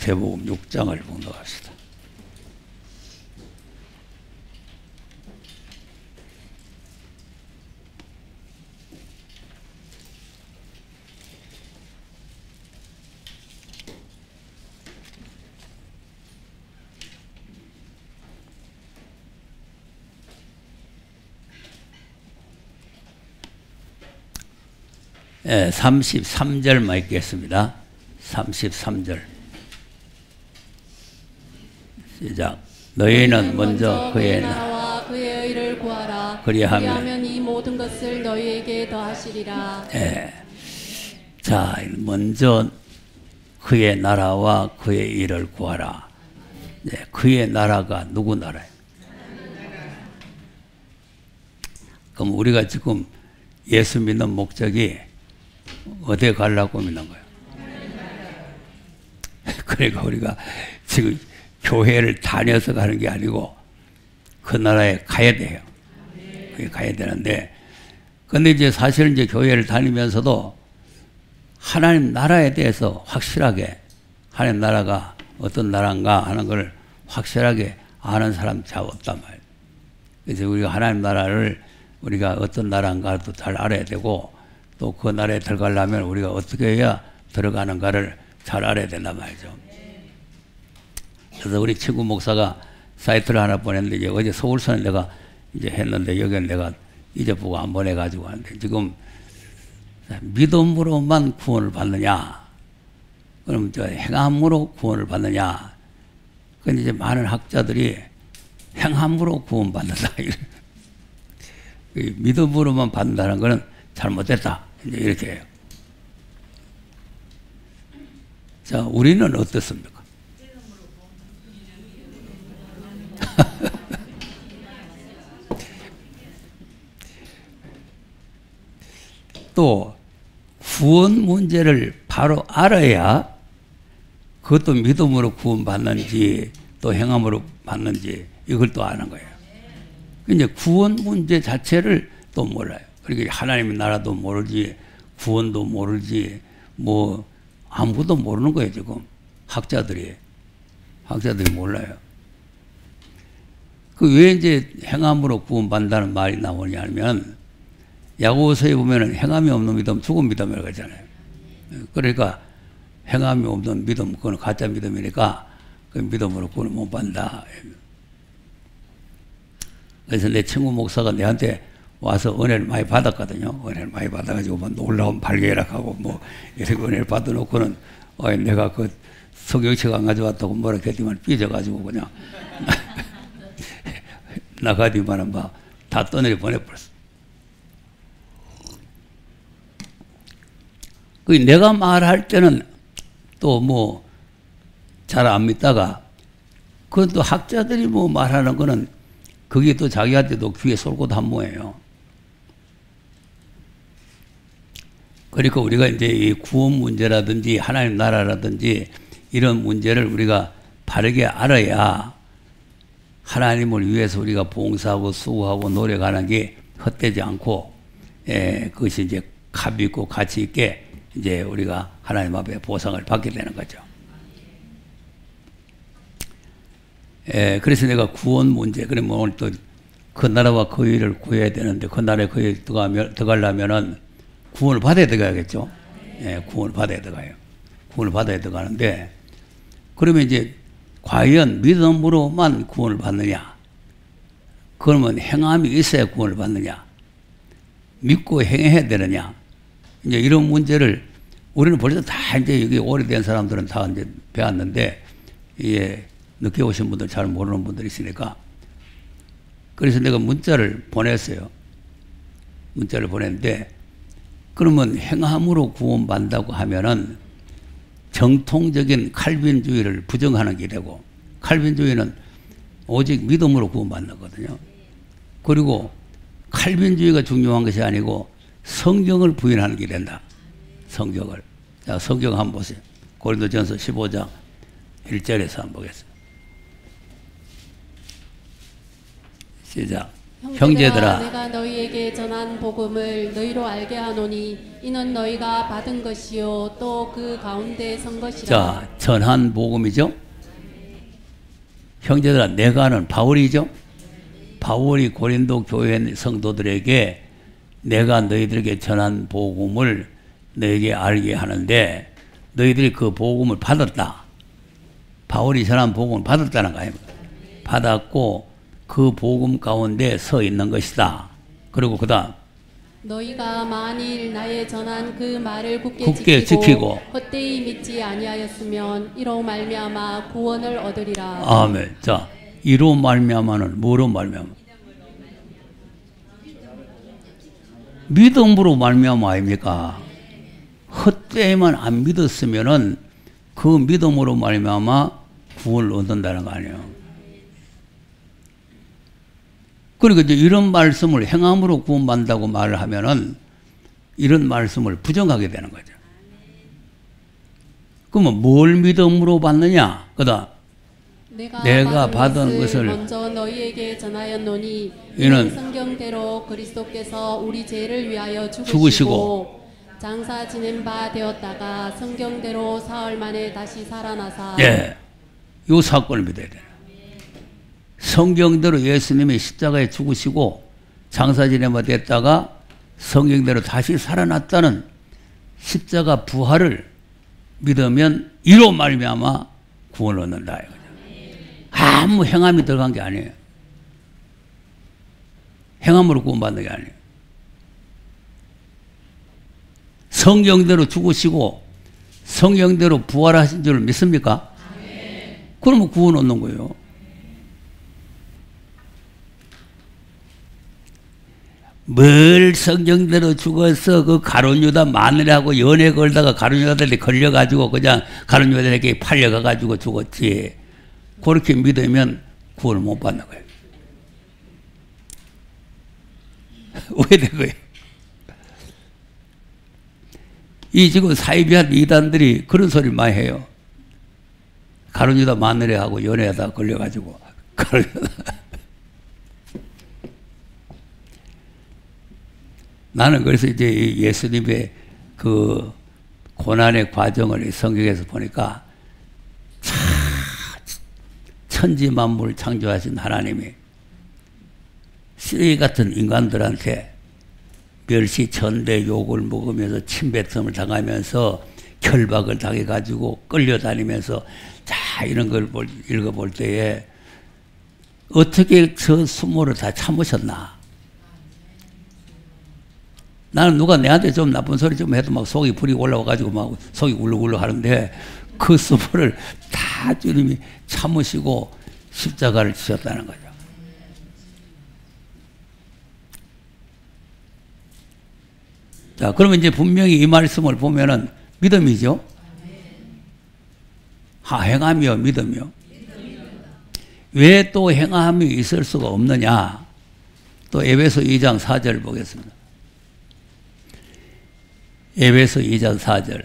마태복음 6장을 봉독합시다. 예, 33절만 읽겠습니다. 33절 시작. 너희는 먼저 그의 나라와 그의 의를 구하라. 그리하면 이 모든 것을 너희에게 더하시리라. 예. 자, 먼저 그의 나라와 그의 일을 구하라. 예, 그의 나라가 누구 나라예요? 그럼 우리가 지금 예수 믿는 목적이 어디에 가려고 믿는 거예요? 그러니까 우리가 지금 교회를 다녀서 가는 게 아니고 그 나라에 가야 돼요. 거기 가야 되는데, 근데 이제 사실은 이제 교회를 다니면서도 하나님 나라에 대해서 확실하게 하나님 나라가 어떤 나라인가 하는 걸 확실하게 아는 사람 잘 없단 말이에요. 그래서 우리가 하나님 나라를 우리가 어떤 나라인가도 잘 알아야 되고, 또 그 나라에 들어가려면 우리가 어떻게 해야 들어가는가를 잘 알아야 된단 말이죠. 그래서 우리 친구 목사가 사이트를 하나 보냈는데, 이제 어제 서울서는 내가 이제 했는데, 여기는 내가 잊어보고 안 보내가지고 하는데, 지금 믿음으로만 구원을 받느냐, 그럼 저 행함으로 구원을 받느냐. 근데 이제 많은 학자들이 행함으로 구원받는다. 믿음으로만 받는다는 것은 잘못됐다. 이제 이렇게 해요. 자, 우리는 어떻습니까? 또 구원 문제를 바로 알아야 그것도 믿음으로 구원받는지 또 행함으로 받는지 이걸 또 아는 거예요. 이제 구원 문제 자체를 또 몰라요. 그러니까 하나님의 나라도 모르지, 구원도 모르지, 뭐 아무것도 모르는 거예요. 지금 학자들이 몰라요. 그 왜 이제 행함으로 구원받는다는 말이 나오냐면, 야고보서에 보면은 행함이 없는 믿음 죽은 믿음이라고 하잖아요. 그러니까 행함이 없는 믿음, 그건 가짜 믿음이니까 그 믿음으로 구원을 못 받는다. 그래서 내 친구 목사가 내한테 와서 은혜를 많이 받았거든요. 은혜를 많이 받아가지고 뭐 놀라운 발견하고 뭐 이렇게 은혜를 받아놓고는 내가 그 성경책 안 가져왔다고 뭐라 했더니만 삐져가지고 그냥 나가디만은 막 다 떠내려 보내버렸어. 그 내가 말할 때는 또 뭐 잘 안 믿다가, 그것도 학자들이 뭐 말하는 거는 그게 또 자기한테도 귀에 쏠고 한모예요. 그러니까 우리가 이제 이 구원 문제라든지 하나님 나라라든지 이런 문제를 우리가 바르게 알아야 하나님을 위해서 우리가 봉사하고 수고하고 노력하는 게 헛되지 않고, 그것이 이제 값 있고 가치 있게 이제 우리가 하나님 앞에 보상을 받게 되는 거죠. 그래서 내가 구원 문제, 그러면 오늘 또 그 나라와 그 일을 구해야 되는데, 그 나라에 그 일 들어가려면은 구원을 받아야 들어가야겠죠. 구원을 받아야 들어가요. 구원을 받아야 들어가는데, 그러면 이제 과연 믿음으로만 구원을 받느냐? 그러면 행함이 있어야 구원을 받느냐? 믿고 행해야 되느냐? 이제 이런 문제를 우리는 벌써 다 이제 여기 오래된 사람들은 다 이제 배웠는데, 예, 늦게 오신 분들 잘 모르는 분들이 있으니까. 그래서 내가 문자를 보냈어요. 문자를 보냈는데, 그러면 행함으로 구원받는다고 하면은 정통적인 칼빈주의를 부정하는 게 되고, 칼빈주의는 오직 믿음으로 구원받는 거거든요. 그리고 칼빈주의가 중요한 것이 아니고 성경을 부인하는 게 된다. 성경을. 자, 성경 한번 보세요. 고린도전서 15장 1절에서 한번 보겠습니다. 시작. 형제들아, 내가 너희에게 전한 복음을 너희로 알게 하노니 이는 너희가 받은 것이요 또 그 가운데 선 것이라. 자, 전한 복음이죠. 형제들아, 내가는 바울이죠. 바울이 고린도 교회 성도들에게 내가 너희들에게 전한 복음을 너에게 알게 하는데 너희들이 그 복음을 받았다. 바울이 전한 복음을 받았다는 거 아닙니까? 받았고 그 복음 가운데 서 있는 것이다. 그리고 그 다음 너희가 만일 나의 전한 그 말을 굳게 지키고 헛되이 믿지 아니하였으면 이로 말미암아 구원을 얻으리라. 아멘. 자, 이로 말미암아는 뭐로 말미암아? 믿음으로 말미암아 아닙니까? 헛되이만 안 믿었으면은 그 믿음으로 말미암아 구원을 얻는다는 거 아니에요. 그러니까 이제 이런 말씀을 행함으로 구원받는다고 말을 하면은 이런 말씀을 부정하게 되는 거죠. 그러면 뭘 믿음으로 받느냐? 그다음 내가 받은 것을 먼저 너희에게 전하였노니 이는 성경대로 그리스도께서 우리 죄를 위하여 죽으시고 장사 지낸 바 되었다가 성경대로 사흘 만에 다시 살아나사. 예, 이 사건을 믿어야 돼요. 성경대로 예수님이 십자가에 죽으시고 장사 지낸 바 됐다가 성경대로 다시 살아났다는 십자가 부활을 믿으면 이로 말미암아 구원을 얻는다. 아무 행함이 들어간 게 아니에요. 행함으로 구원받는 게 아니에요. 성경대로 죽으시고 성경대로 부활하신 줄 믿습니까? 그러면 구원 얻는 거예요. 뭘 성경대로 죽어서 그 가룟유다 마늘하고 연애 걸다가 가룟유다들이 걸려가지고 그냥 가룟유다에게 팔려가가지고 죽었지. 그렇게 믿으면 구원을 못 받는 거예요. 왜 된 거예요? 이 지금 사이비한 이단들이 그런 소리 많이 해요. 가룟유다 마늘하고 연애하다 걸려가지고 나는 그래서 이제 예수님의 그 고난의 과정을 성경에서 보니까 참 천지 만물을 창조하신 하나님이 쓰레기 같은 인간들한테 멸시 천대 욕을 먹으면서 침뱉음을 당하면서 결박을 당해가지고 끌려다니면서 자 이런 걸 읽어볼 때에 어떻게 저 수모를 다 참으셨나. 나는 누가 내한테 좀 나쁜 소리 좀 해도 막 속이 불이 올라와가지고 막 속이 울룩울룩 하는데 그 수모를 다 주님이 참으시고 십자가를 지셨다는 거죠. 자, 그러면 이제 분명히 이 말씀을 보면은 믿음이죠. 행함이요, 믿음이요. 왜 또 행함이 있을 수가 없느냐? 또 에베소 2장 4절 보겠습니다. 에베소 2장 4절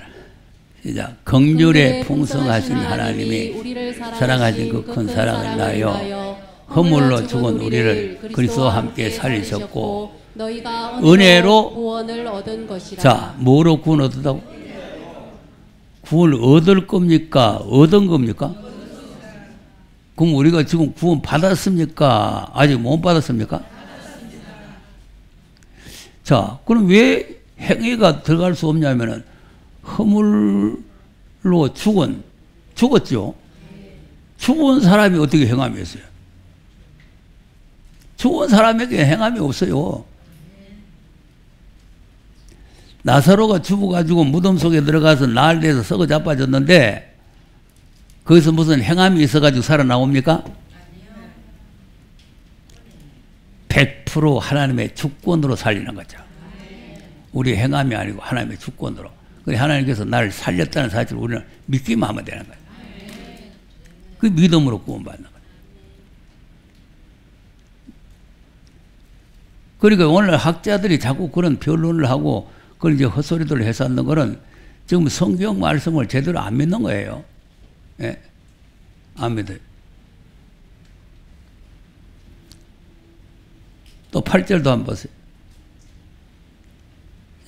시작. 긍휼에 풍성하신 하나님이 사랑하신 그 큰 사랑을 인하여 허물로 죽은 우리를 그리스도와 함께 살리셨고 은혜로 구원을 얻은 것이라. 자, 뭐로 구원 얻었다고? 구원을 얻을 겁니까? 얻은 겁니까? 그럼 우리가 지금 구원 받았습니까? 아직 못 받았습니까? 자, 그럼 왜 행위가 들어갈 수 없냐면은 허물로 죽었죠. 죽은 사람이 어떻게 행함이 있어요? 죽은 사람에게 행함이 없어요. 나사로가 죽어가지고 무덤 속에 들어가서 나흘 돼서 썩어 자빠졌는데 거기서 무슨 행함이 있어가지고 살아나옵니까? 100% 하나님의 주권으로 살리는 거죠. 우리 행함이 아니고 하나님의 주권으로. 그래 하나님께서 나를 살렸다는 사실을 우리는 믿기만 하면 되는 거예요. 그 믿음으로 구원받는 거예요. 그러니까 오늘 학자들이 자꾸 그런 변론을 하고 그걸 이제 헛소리들을 해서 하는 거는 지금 성경 말씀을 제대로 안 믿는 거예요. 예? 안 믿어요. 또 8절도 한번 보세요.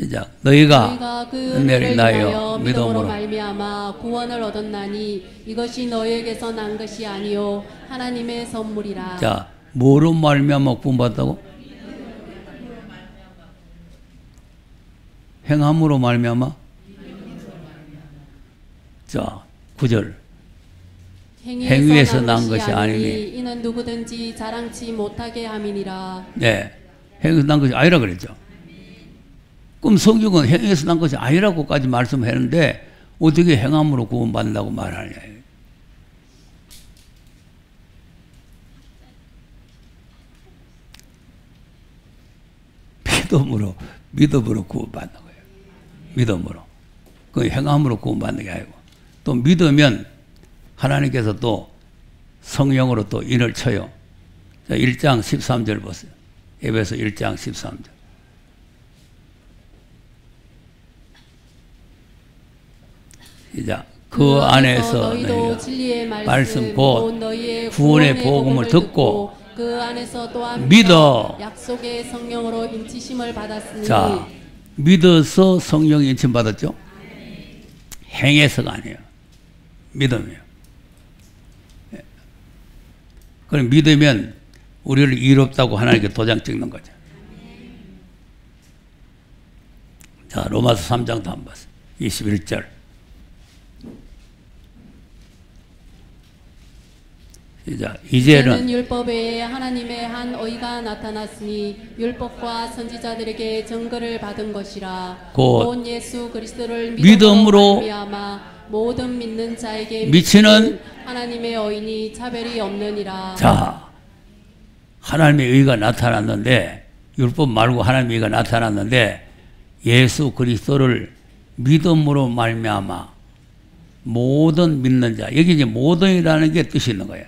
시작. 너희가 그 은혜를 은혜를 인하여 인하여 믿음으로 믿음으로 말미암아 구원을 얻었나니 이것이 너희에게서 난 것이 아니요 하나님의 선물이라. 자, 뭐로 말미암아 구원받았다고? 행함으로 말미암아? 자, 9절. 행위에서 난 것이 아니니 이는 누구든지 자랑치 못하게 함이니라. 네, 행위에서 난 것이 아니라 그랬죠. 그럼 성경은 행위에서 난 것이 아니라고까지 말씀했는데 어떻게 행함으로 구원받는다고 말하냐. 믿음으로 구원받는 거예요. 믿음으로. 그 행함으로 구원받는 게 아니고. 또 믿으면 하나님께서 또 성령으로 또 인을 쳐요. 자, 1장 13절 보세요. 에베소 1장 13절. 시작. 그 안에서 너희도 진리의 말씀 곧 너희의 구원의 복음을 듣고 그 안에서 또한 믿어 약속의 성령으로 인치심을 받았으니. 자, 믿어서 성령 인침 받았죠? 행해서가 아니에요. 믿음이에요. 그럼 믿으면 우리를 이롭다고 하나님께 도장 찍는 거죠. 자, 로마서 3장도 한번 보세요. 21절. 이제는 율법에 하나님의 한 의가 나타났으니 율법과 선지자들에게 증거를 받은 것이라. 곧 예수 그리스도를 믿음으로 말미암아 모든 믿는 자에게 미치는 하나님의 의인이 차별이 없느니라. 자, 하나님의 의가 나타났는데 율법 말고 하나님의 의가 나타났는데 예수 그리스도를 믿음으로 말미암아 모든 믿는 자, 여기 이제 모든이라는 게 뜻이 있는 거예요.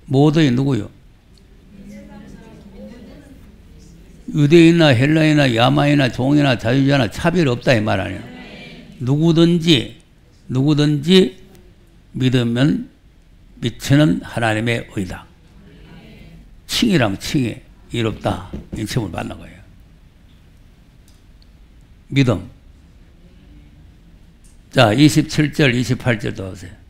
모든이 누구요? 유대인이나 헬라인이나 야마이나 종이나 자유자나 차별 없다 이 말 아니에요. 누구든지 믿으면 미치는 하나님의 의다. 칭이라면 칭이 이롭다 인칭을 받는 거예요. 믿음. 자, 27절 28절도 보세요.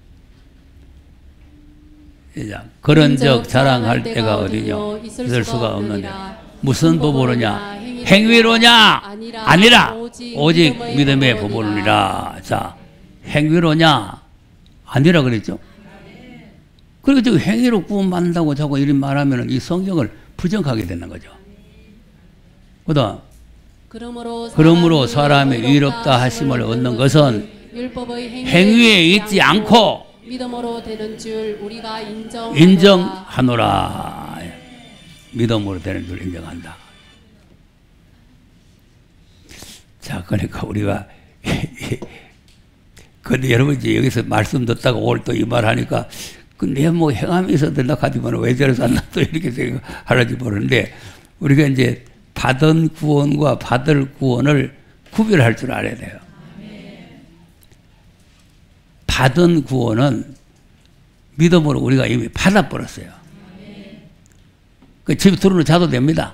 그런즉 자랑할 때가 어디뇨? 있을 수가 없는데 무슨 법으로냐? 행위로냐? 아니라 오직 믿음의 법으로니라. 자, 행위로냐? 아니라 그랬죠? 그리고 지금 행위로 구원받는다고 자꾸 이런 말하면 이 성경을 부정하게 되는 거죠. 그다음 그러므로 사람이 의롭다 하심을 얻는 것은 행위에 있지 않고 믿음으로 되는 줄 우리가 인정하노라. 믿음으로 되는 줄 인정한다. 자, 그러니까 우리가 근데 여러분 이제 여기서 말씀 듣다가 오늘 또 이 말 하니까 근데 뭐 행함이 있어야 된다 하지만 왜 저래서 안 나 또 이렇게 생각하는지 모르는데 우리가 이제 받은 구원과 받을 구원을 구별할 줄 알아야 돼요. 받은 구원은 믿음으로 우리가 이미 받아버렸어요. 그 집에 들어오는 자도 됩니다.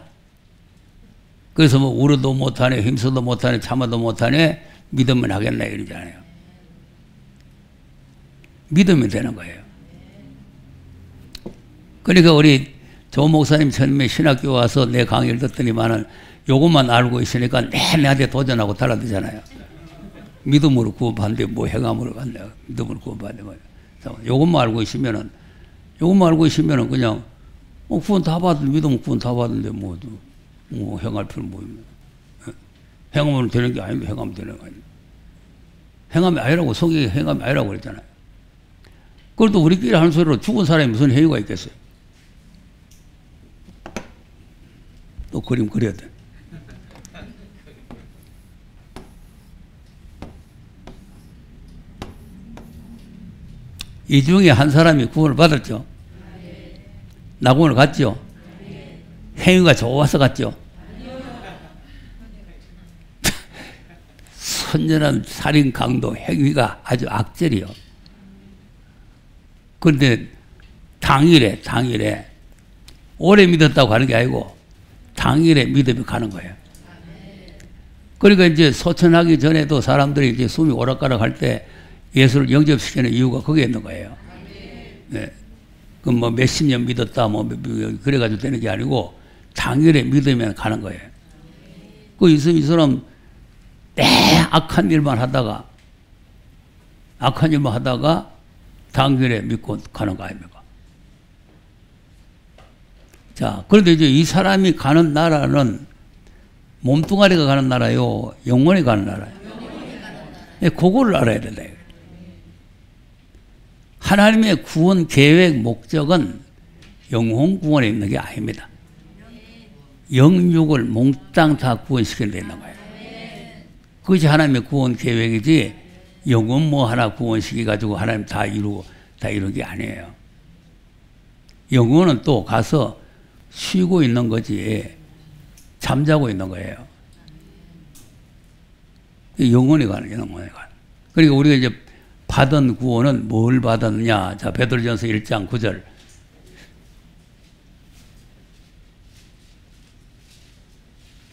그래서 뭐 울어도 못하네, 힘써도 못하네, 참아도 못하네, 믿으면 하겠나 이러잖아요. 믿으면 되는 거예요. 그러니까 우리 조 목사님 처음에 신학교 와서 내 강의를 듣더니만은 요것만 알고 있으니까 내한테 도전하고 달라드잖아요. 믿음으로 구원받는데 뭐 행함으로 받냐. 믿음으로 구원받는 거예요. 요것만 알고 있으면은 그냥 구원 다 받는데 믿으면 구원 다 받는데 뭐 행할 필요는 뭐 행하면 되는 게 아니면 행하면 되는 거 아니에요. 행함이 아니라고 성경이 행함이 아니라고 그랬잖아요. 그걸 또 우리끼리 하는 소리로 죽은 사람이 무슨 행위가 있겠어요. 또 그림 그려야 돼. 이 중에 한 사람이 구원을 받았죠. 낙원을 갔죠. 행위가 좋아서 갔죠. 선전한 살인 강도 행위가 아주 악질이요. 그런데 당일에 오래 믿었다고 가는 게 아니고 당일에 믿음이 가는 거예요. 그러니까 이제 소천하기 전에도 사람들이 이제 숨이 오락가락 할 때 예수를 영접시키는 이유가 거기에 있는 거예요. 네. 그 뭐 몇십 년 믿었다 뭐 그래가지고 되는 게 아니고 당일에 믿으면 가는 거예요. 그 이 사람 악한 일만 하다가 당일에 믿고 가는 거 아닙니까? 자, 그런데 이제 이 사람이 가는 나라는 몸뚱아리가 가는 나라요, 영혼이 가는 나라요. 그거를 알아야 된다. 하나님의 구원 계획 목적은 영혼 구원에 있는 게 아닙니다. 영육을 몽땅 다 구원시키는 데 있는 거예요. 그것이 하나님의 구원 계획이지 영혼 뭐 하나 구원시켜가지고 하나님 다 이룬 게 아니에요. 영혼은 또 가서 쉬고 있는 거지 잠자고 있는 거예요. 영혼이 가는 영혼이 가는. 그러니까 우리가 이제 받은 구원은 뭘 받았느냐? 자, 베드로전서 1장 9절.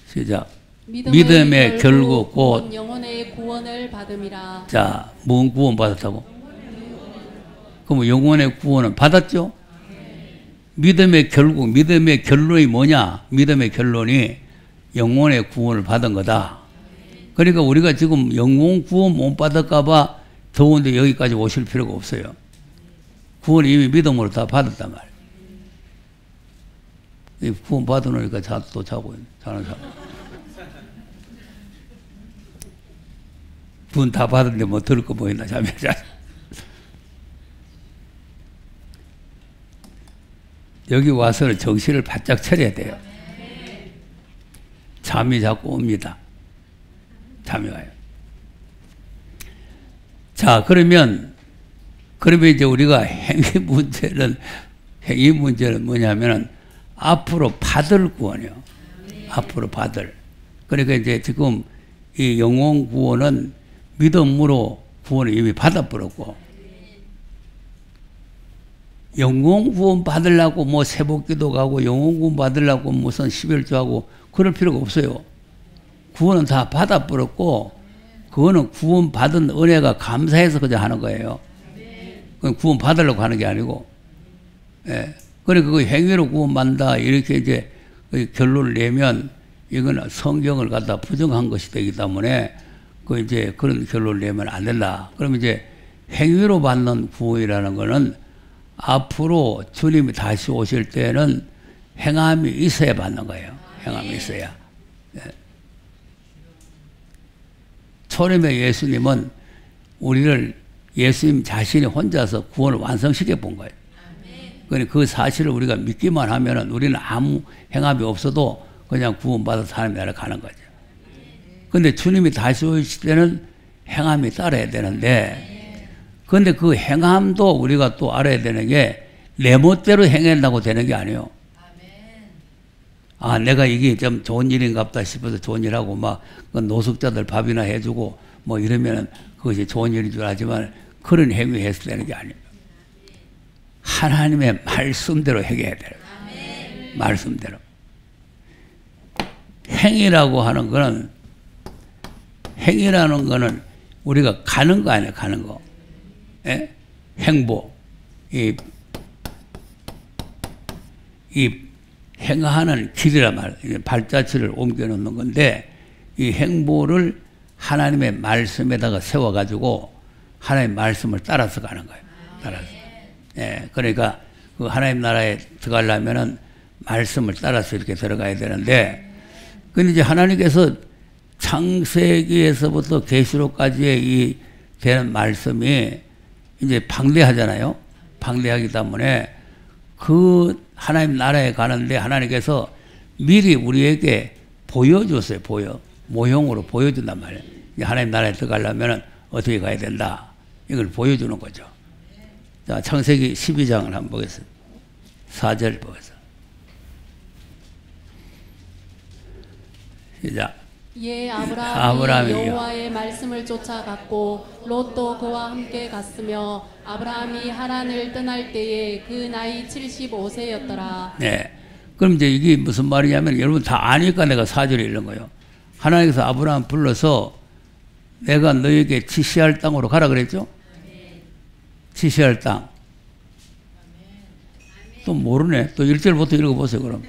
시작. 믿음의 결국 곧 영혼의 구원을 받음이라. 자, 뭔 구원 받았다고? 그럼 영혼의 구원은 받았죠? 믿음의 결국, 믿음의 결론이 뭐냐? 믿음의 결론이 영혼의 구원을 받은 거다. 그러니까 우리가 지금 영혼 구원 못 받을까봐 더운데 여기까지 오실 필요가 없어요. 구원 이미 믿음으로 다 받았단 말이에요. 구원 받으니까 또 자고 자는 사람. 구원 다 받았는데 뭐 들을 거 뭐 있나 잠이 자. 여기 와서는 정신을 바짝 차려야 돼요. 잠이 자꾸 옵니다. 잠이 와요. 자, 그러면 이제 우리가 행위 문제는 뭐냐면은 앞으로 받을 구원이요. 앞으로 받을. 그러니까 이제 지금 이 영혼 구원은 믿음으로 구원을 이미 받아버렸고, 영혼 구원 받으려고 뭐 세복기도 가고 영혼 구원 받으려고 무슨 11조하고 그럴 필요가 없어요. 구원은 다 받아버렸고, 그거는 구원 받은 은혜가 감사해서 그저 하는 거예요. 그건 구원 받으려고 하는 게 아니고, 예. 그러니까 그 행위로 구원 받는다 이렇게 이제 결론을 내면 이건 성경을 갖다 부정한 것이 되기 때문에 그 이제 그런 결론을 내면 안 된다. 그러면 이제 행위로 받는 구원이라는 거는 앞으로 주님이 다시 오실 때는 행함이 있어야 받는 거예요. 행함이 있어야. 예. 초림의 예수님은 우리를 예수님 자신이 혼자서 구원을 완성시켜 본 거예요. 그러니까 그 사실을 우리가 믿기만 하면은 우리는 아무 행함이 없어도 그냥 구원받아서 하나님 나라에 가는 거죠. 근데 주님이 다시 오실 때는 행함이 따라야 되는데, 근데 그 행함도 우리가 또 알아야 되는 게 내 멋대로 행한다고 되는 게 아니에요. 아, 내가 이게 좀 좋은 일인갑다 싶어서 좋은 일하고 막 노숙자들 밥이나 해주고 뭐 이러면은 그것이 좋은 일인 줄 알지만 그런 행위 했을 때는 게 아니에요. 하나님의 말씀대로 행해야 돼요. 말씀대로. 행위라는 거는 우리가 가는 거 아니에요, 가는 거. 예? 행보. 이 행하는 길이란 말이에요. 발자취를 옮겨 놓는 건데, 이 행보를 하나님의 말씀에다가 세워가지고 하나님의 말씀을 따라서 가는 거예요. 따라서. 예, 그러니까 그 하나님 나라에 들어가려면은 말씀을 따라서 이렇게 들어가야 되는데, 근데 이제 하나님께서 창세기에서부터 계시록까지의 이 되는 말씀이 이제 방대하잖아요. 방대하기 때문에 그 하나님 나라에 가는데 하나님께서 미리 우리에게 보여줬어요. 모형으로 보여준단 말이에요. 이제 하나님 나라에 들어가려면 어떻게 가야 된다. 이걸 보여주는 거죠. 자, 창세기 12장을 한번 보겠습니다. 4절 보겠습니다. 시작. 예, 아브라함이 여호와의 말씀을 쫓아갔고 롯도 그와 함께 갔으며 아브라함이 하란을 떠날 때에 그 나이 75세였더라. 네, 그럼 이제 이게 무슨 말이냐면 여러분 다 아니까 내가 4절에 읽는 거예요. 하나님께서 아브라함 불러서 내가 너에게 지시할 땅으로 가라 그랬죠? 지시할 땅. 또 모르네. 또 1절부터 읽어보세요, 그럼.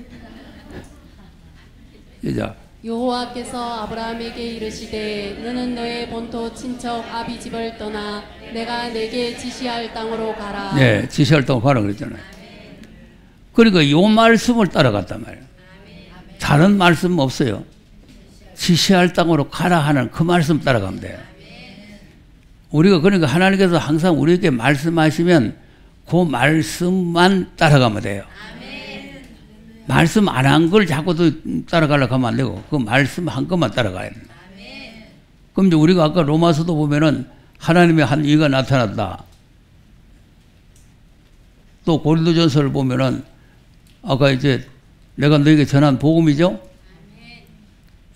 이제. 여호와께서 아브라함에게 이르시되 너는 너의 본토 친척 아비 집을 떠나 내가 내게 지시할 땅으로 가라. 네, 지시할 땅으로 가라 그랬잖아요. 그러니까 이 말씀을 따라갔단 말이에요. 다른 말씀 없어요. 지시할 땅으로 가라 하는 그 말씀 따라가면 돼요. 우리가 그러니까 하나님께서 항상 우리에게 말씀하시면 그 말씀만 따라가면 돼요. 말씀 안 한 걸 자꾸 따라가려고 하면 안 되고 그 말씀 한 것만 따라가야 됩니다. 그럼 이제 우리가 아까 로마서도 보면은 하나님의 한 의가 나타났다. 또 고린도전서를 보면은 아까 이제 내가 너에게 전한 복음이죠.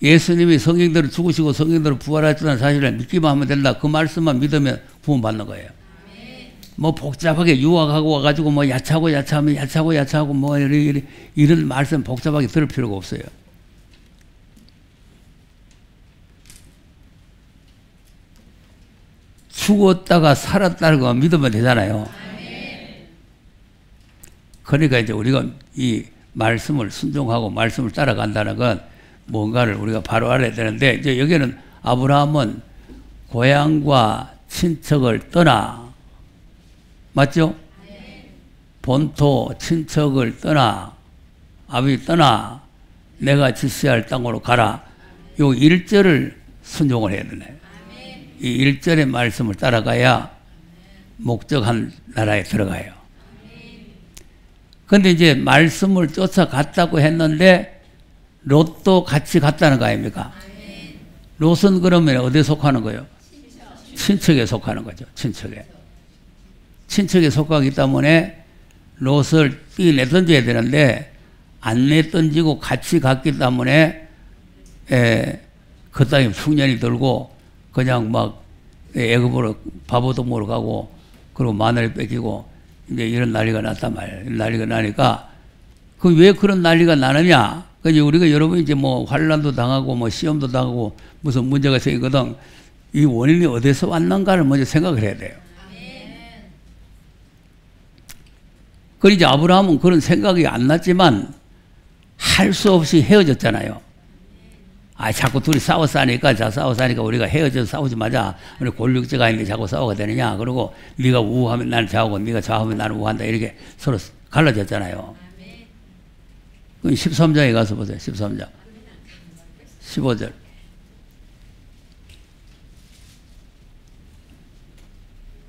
예수님이 성경대로 죽으시고 성경대로 부활하셨다는 사실을 믿기만 하면 된다. 그 말씀만 믿으면 구원받는 거예요. 뭐 복잡하게 유학하고 와가지고 뭐 야차하고 뭐 이런 말씀 복잡하게 들을 필요가 없어요. 죽었다가 살았다는 거 믿으면 되잖아요. 그러니까 이제 우리가 이 말씀을 순종하고 말씀을 따라간다는 건 뭔가를 우리가 바로 알아야 되는데 이제 여기는 아브라함은 고향과 친척을 떠나 맞죠? 본토 친척을 떠나 아비 떠나 내가 지시할 땅으로 가라. 요 1절을 순종을 해야 되네. 이 1절의 말씀을 따라가야 목적한 나라에 들어가요. 근데 이제 말씀을 쫓아갔다고 했는데 롯도 같이 갔다는 거 아닙니까? 롯은 그러면 어디에 속하는 거예요? 친척에 속하는 거죠. 친척에 속하기 때문에 롯을 내던져야 되는데 안 내던지고 같이 갔기 때문에 그 땅에 흉년이 들고 그냥 막 애굽으로 바보동무로 가고 그리고 마늘을 뺏기고 이제 이런 난리가 났단 말이에요. 난리가 나니까 그 왜 그런 난리가 나느냐? 그러니까 우리가 여러분 이제 뭐 환란도 당하고 뭐 시험도 당하고 무슨 문제가 생기거든. 이 원인이 어디서 왔는가를 먼저 생각을 해야 돼요. 그러니 이제 아브라함은 그런 생각이 안 났지만 할 수 없이 헤어졌잖아요. 자꾸 둘이 싸워싸니까 우리가 헤어져서 싸우지 마자. 우리 골육제가 있는데 자꾸 싸워가 되느냐. 그리고 네가 우하면 나는 좌우고 네가 좌우하면 나는 우한다. 이렇게 서로 갈라졌잖아요. 13장에 가서 보세요. 13장 15절.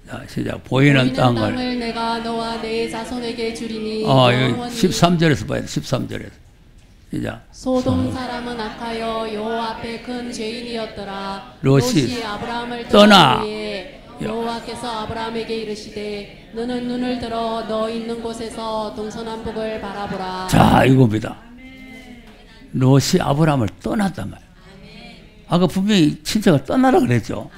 자, 시작. 보이는 땅을 내가 너와 내 자손에게 주리니. 13절에서 봐야 돼. 13절에서. 시작. 소돔 사람은 악하여 여호와 앞에 큰 죄인이었더라. 롯이 아브라함을 떠나. 여호와께서 아브라함에게 이르시되 너는 눈을 들어 너 있는 곳에서 동서남북을 바라보라. 자, 이겁니다. 롯이 아브라함을 떠났단 말이에요. 아까 분명히 친척을 떠나라 그랬죠.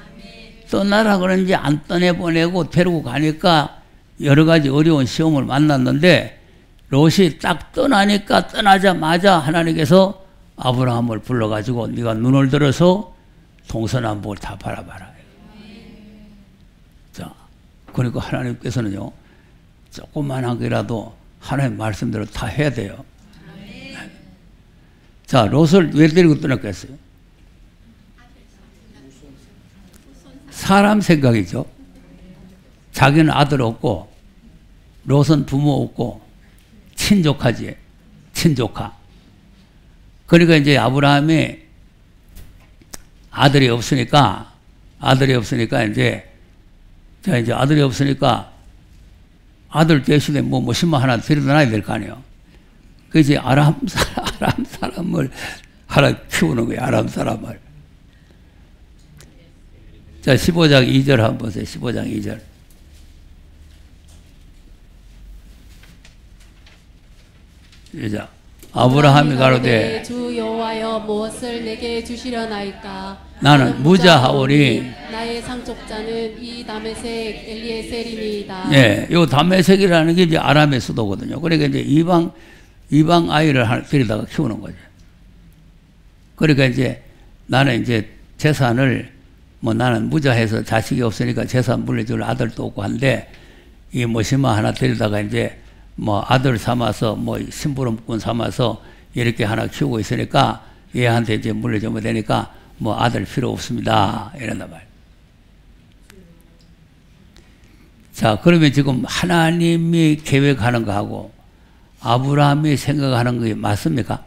떠나라 그런지 안 떠내보내고 데리고 가니까 여러 가지 어려운 시험을 만났는데 롯이 딱 떠나니까 떠나자마자 하나님께서 아브라함을 불러가지고 네가 눈을 들어서 동서남북을 다 바라봐라. 자, 그러니까 하나님께서는요 조그만한 거라도 하나님 말씀대로 다 해야 돼요. 자, 롯을 왜 데리고 떠났겠어요? 사람 생각이죠. 자기는 아들 없고 롯은 부모 없고 친족하지. 친족하. 그러니까 이제 아브라함이 아들이 없으니까 이제 아들이 없으니까 아들 대신에 뭐 신발 하나 데려다 놔야 될 거 아니에요. 그 이제 아람 사람을 하나 키우는 거예요. 아람 사람을. 자, 15장 2절 한번 보세요. 15장 2절. 시작. 아브라함이 가로되 주 여호와여 무엇을 내게 주시려나이까? 나는 무자하오니 나의 상속자는 이 다메섹 엘리에셀이니이다. 예, 요 다메섹이라는 게 이제 아람의 수도거든요. 그러니까 이제 이방 이방 아이를 데려다가 키우는 거죠. 그러니까 이제 나는 이제 재산을 뭐 나는 무자해서 자식이 없으니까 재산 물려줄 아들도 없고 한데 이 모시마 하나 데려다가 이제 뭐 아들 삼아서 뭐 심부름꾼 삼아서 이렇게 하나 키우고 있으니까 얘한테 이제 물려주면 되니까 뭐 아들 필요 없습니다. 이런단 말이에요. 자, 그러면 지금 하나님이 계획하는 거하고 아브라함이 생각하는 게 맞습니까?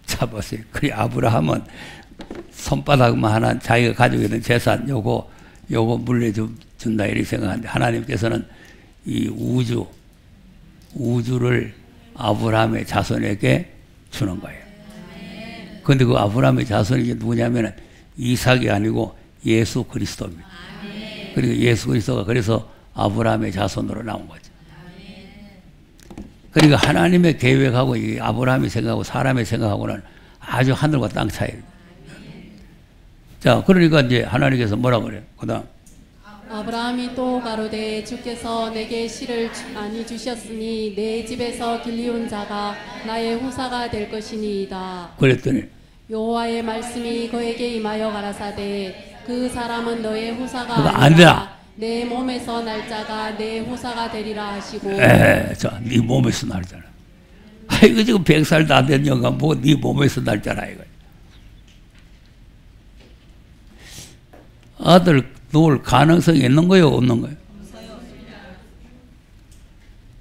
자, 보세요. 그래, 아브라함은 손바닥만 하나 자기가 가지고 있는 재산 요거 물려준다 이렇게 생각하는데 하나님께서는 이 우주를 아브라함의 자손에게 주는 거예요. 그런데 그 아브라함의 자손이 누구냐면은 이삭이 아니고 예수 그리스도입니다. 그리고 예수 그리스도가 그래서 아브라함의 자손으로 나온 거죠. 그러니까 하나님의 계획하고 이 아브라함이 생각하고 사람의 생각하고는 아주 하늘과 땅 차이입니다. 자, 그러니까 이제 하나님께서 뭐라 그래요? 그다음 아브라함이 또 가로되 주께서 내게 씨를 많이 주셨으니 내 집에서 길리온 자가 나의 후사가 될 것이니이다. 그랬더니 여호와의 말씀이 그에게 임하여 가라사대 그 사람은 너의 후사가 아니라 내 몸에서 날 자가 내 후사가 되리라 하시고. 자, 네 몸에서 날 자라. 이거 지금 100살 다 된 영감 보고 네 몸에서 날 자라 이거. 아들 놓을 가능성이 있는 거예요, 없는 거예요?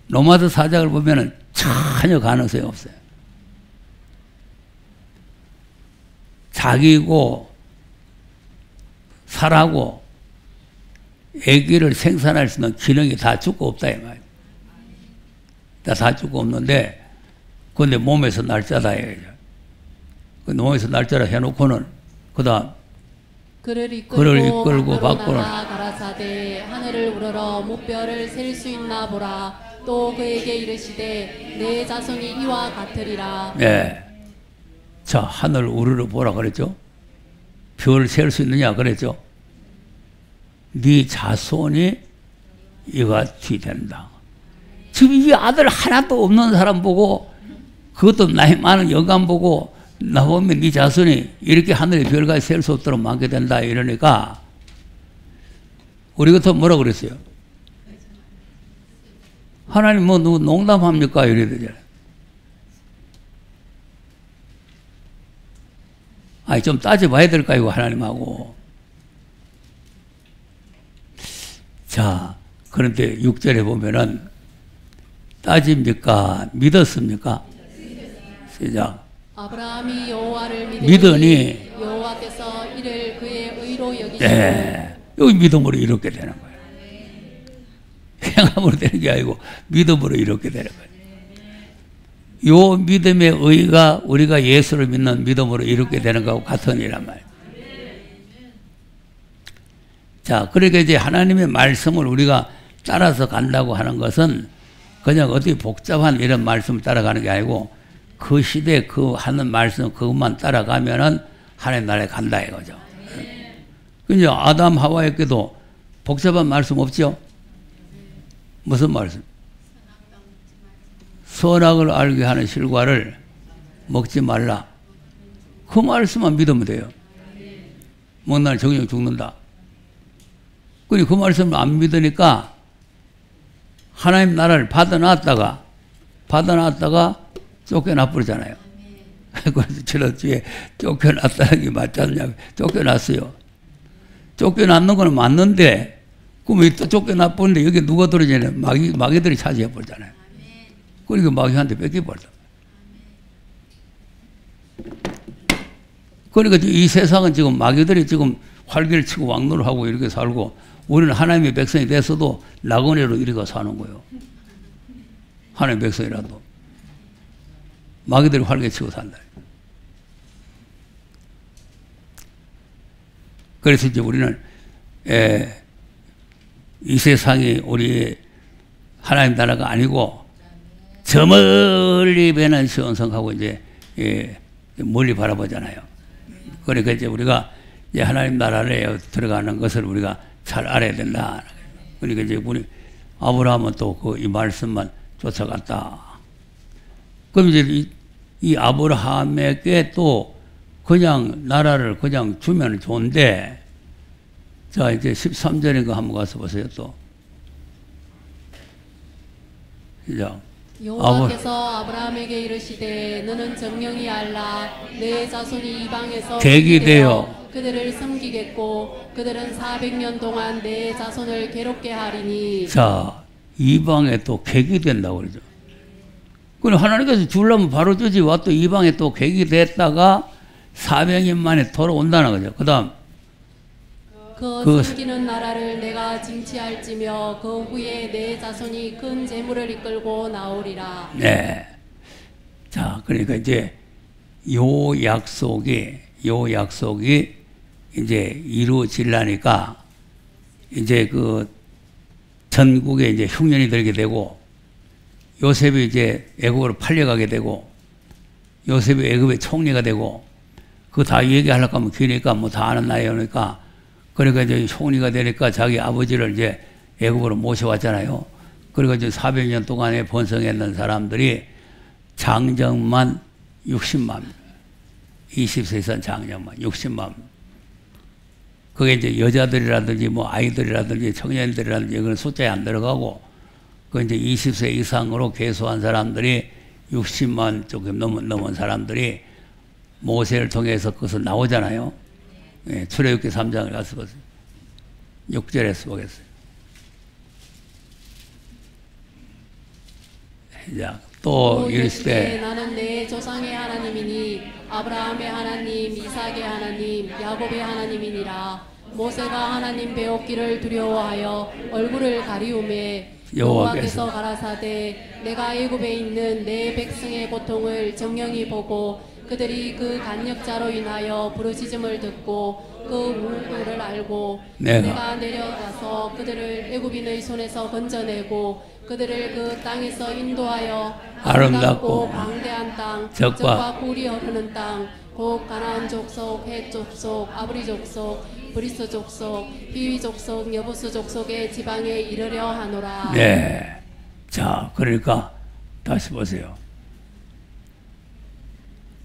로마서 4장을 보면은 전혀 가능성이 없어요. 자기고 살하고 아기를 생산할 수 있는 기능이 다 죽고 없다 이 말이에요. 다 죽고 없는데 근데 몸에서 날짜다 이거죠. 그 몸에서 날짜라 해놓고는 그다음 그를 이끌고 밖으로 나가 가라사대 하늘을 우러러 무뼈를 셀 수 있나 보라. 또 그에게 이르시되 내 자손이 이와 같으리라. 네. 자, 하늘 우러러 보라 그랬죠. 별 셀 수 있느냐 그랬죠. 네 자손이 이와 같이 된다. 지금 이 아들 하나도 없는 사람 보고 그것도 나이 많은 영감 보고 나보면 네 자손이 이렇게 하늘의 별까지 셀 수 없도록 많게 된다 이러니까 우리 같으면 뭐라 그랬어요? 하나님 뭐 누구 농담합니까? 이래야 되잖아요. 아니 좀 따져봐야 될까 이거 하나님하고. 자, 그런데 6절에 보면은 따집니까? 믿었습니까? 시작. 아브라함이 여호와를 믿으니 여호와께서 이를 그의 의로 여기시고. 네, 여기 믿음으로 이렇게 되는 거예요. 행함으로 되는 게 아니고 믿음으로 이렇게 되는 거예요. 요 믿음의 의가 우리가 예수를 믿는 믿음으로 이렇게 되는 거하고 같은 이란 말이에요. 자, 그러니까 이제 하나님의 말씀을 우리가 따라서 간다고 하는 것은 그냥 어디 복잡한 이런 말씀을 따라가는 게 아니고 그 시대에 그 하는 말씀 그것만 따라가면은 하나님 나라에 간다 이거죠. 근데 아담 하와에게도 복잡한 말씀 없죠? 무슨 말씀? 선악을 알게 하는 실과를 먹지 말라. 그 말씀만 믿으면 돼요. 먹는 날 정령 죽는다. 그 말씀을 안 믿으니까 하나님 나라를 받아놨다가 쫓겨나 버리잖아요. 그래서 지난주에 쫓겨났다는 게 맞지 않냐고. 쫓겨났어요. 쫓겨났는 건 맞는데 그럼 또 쫓겨나 버리는데 여기 누가 들어오냐면 마귀들이 차지해 버리잖아요. 그러니까 마귀한테 뺏겨버렸다. 그러니까 이 세상은 지금 마귀들이 지금 활개를 치고 왕노를 하고 이렇게 살고 우리는 하나님의 백성이 됐어도 나그네로 이렇게 사는 거예요. 하나님의 백성이라도. 마귀들이 활개 치고 산다. 그래서 이제 우리는 이 세상이 우리 하나님 나라가 아니고 저 멀리 배는 시온성하고 이제 멀리 바라보잖아요. 그러니까 이제 우리가 이제 하나님 나라에 들어가는 것을 우리가 잘 알아야 된다. 그러니까 이제 우리 아브라함은 또 그 이 말씀만 쫓아갔다. 그럼 이제 이 아브라함에게 또 그냥 나라를 그냥 주면 좋은데, 자, 이제 13절인가 한번 가서 보세요, 또. 시작. 여호와께서 아브라함에게 이르시되 너는 정령이 알라 내 자손이 이방에서 객이 되어 그들을 섬기겠고 그들은 400년 동안 내 자손을 괴롭게 하리니. 자, 이방에 또 객이 된다고 그러죠. 그럼 하나님께서 주려면 바로 주지, 와 또 이방에 또 객이 됐다가 400년 만에 돌아온다는 거죠. 그 다음 그 섬기는 나라를 내가 징치할지며 그 후에 내 자손이 큰 재물을 이끌고 나오리라. 네. 자, 그러니까 이제 요 약속이 이제 이루어지려니까 이제 그 전국에 이제 흉년이 들게 되고, 요셉이 이제 애굽으로 팔려가게 되고, 요셉이 애굽의 총리가 되고, 그거 다 얘기하려고 하면 기니까 뭐 다 아는 나이니까, 그러니까 이제 총리가 되니까 자기 아버지를 이제 애굽으로 모셔왔잖아요. 그리고 이제 400년 동안에 번성했는 사람들이 장정만 60만, 20세 이상 장정만 60만. 그게 이제 여자들이라든지 뭐 아이들이라든지 청년들이라든지 그런 숫자에 안 들어가고, 그 이제 20세 이상으로 계수한 사람들이 60만 조금 넘은 사람들이 모세를 통해서 거기서 나오잖아요. 예, 출애굽기 3장을 가서 보세요. 6절에서 보겠어요. 자, 또 이르시되 나는 내 조상의 하나님이니 아브라함의 하나님, 이삭의 하나님, 야곱의 하나님이니라. 모세가 하나님 배웠기를 두려워하여 얼굴을 가리우매 여호와께서 가라사대 내가 애굽에 있는 내 백성의 고통을 정령이 보고 그들이 그 간역자로 인하여 부르짖음을 듣고 그 문구를 알고 내가 내려가서 그들을 애굽인의 손에서 건져내고 그들을 그 땅에서 인도하여 아름답고 광대한 땅, 적과 꿀이 흐르는 땅, 곧 가나안 족속, 헷 족속, 아브리 족속, 브리스 족속, 히위 족속, 여부스 족속의 지방에 이르려 하노라. 네. 자, 그러니까 다시 보세요.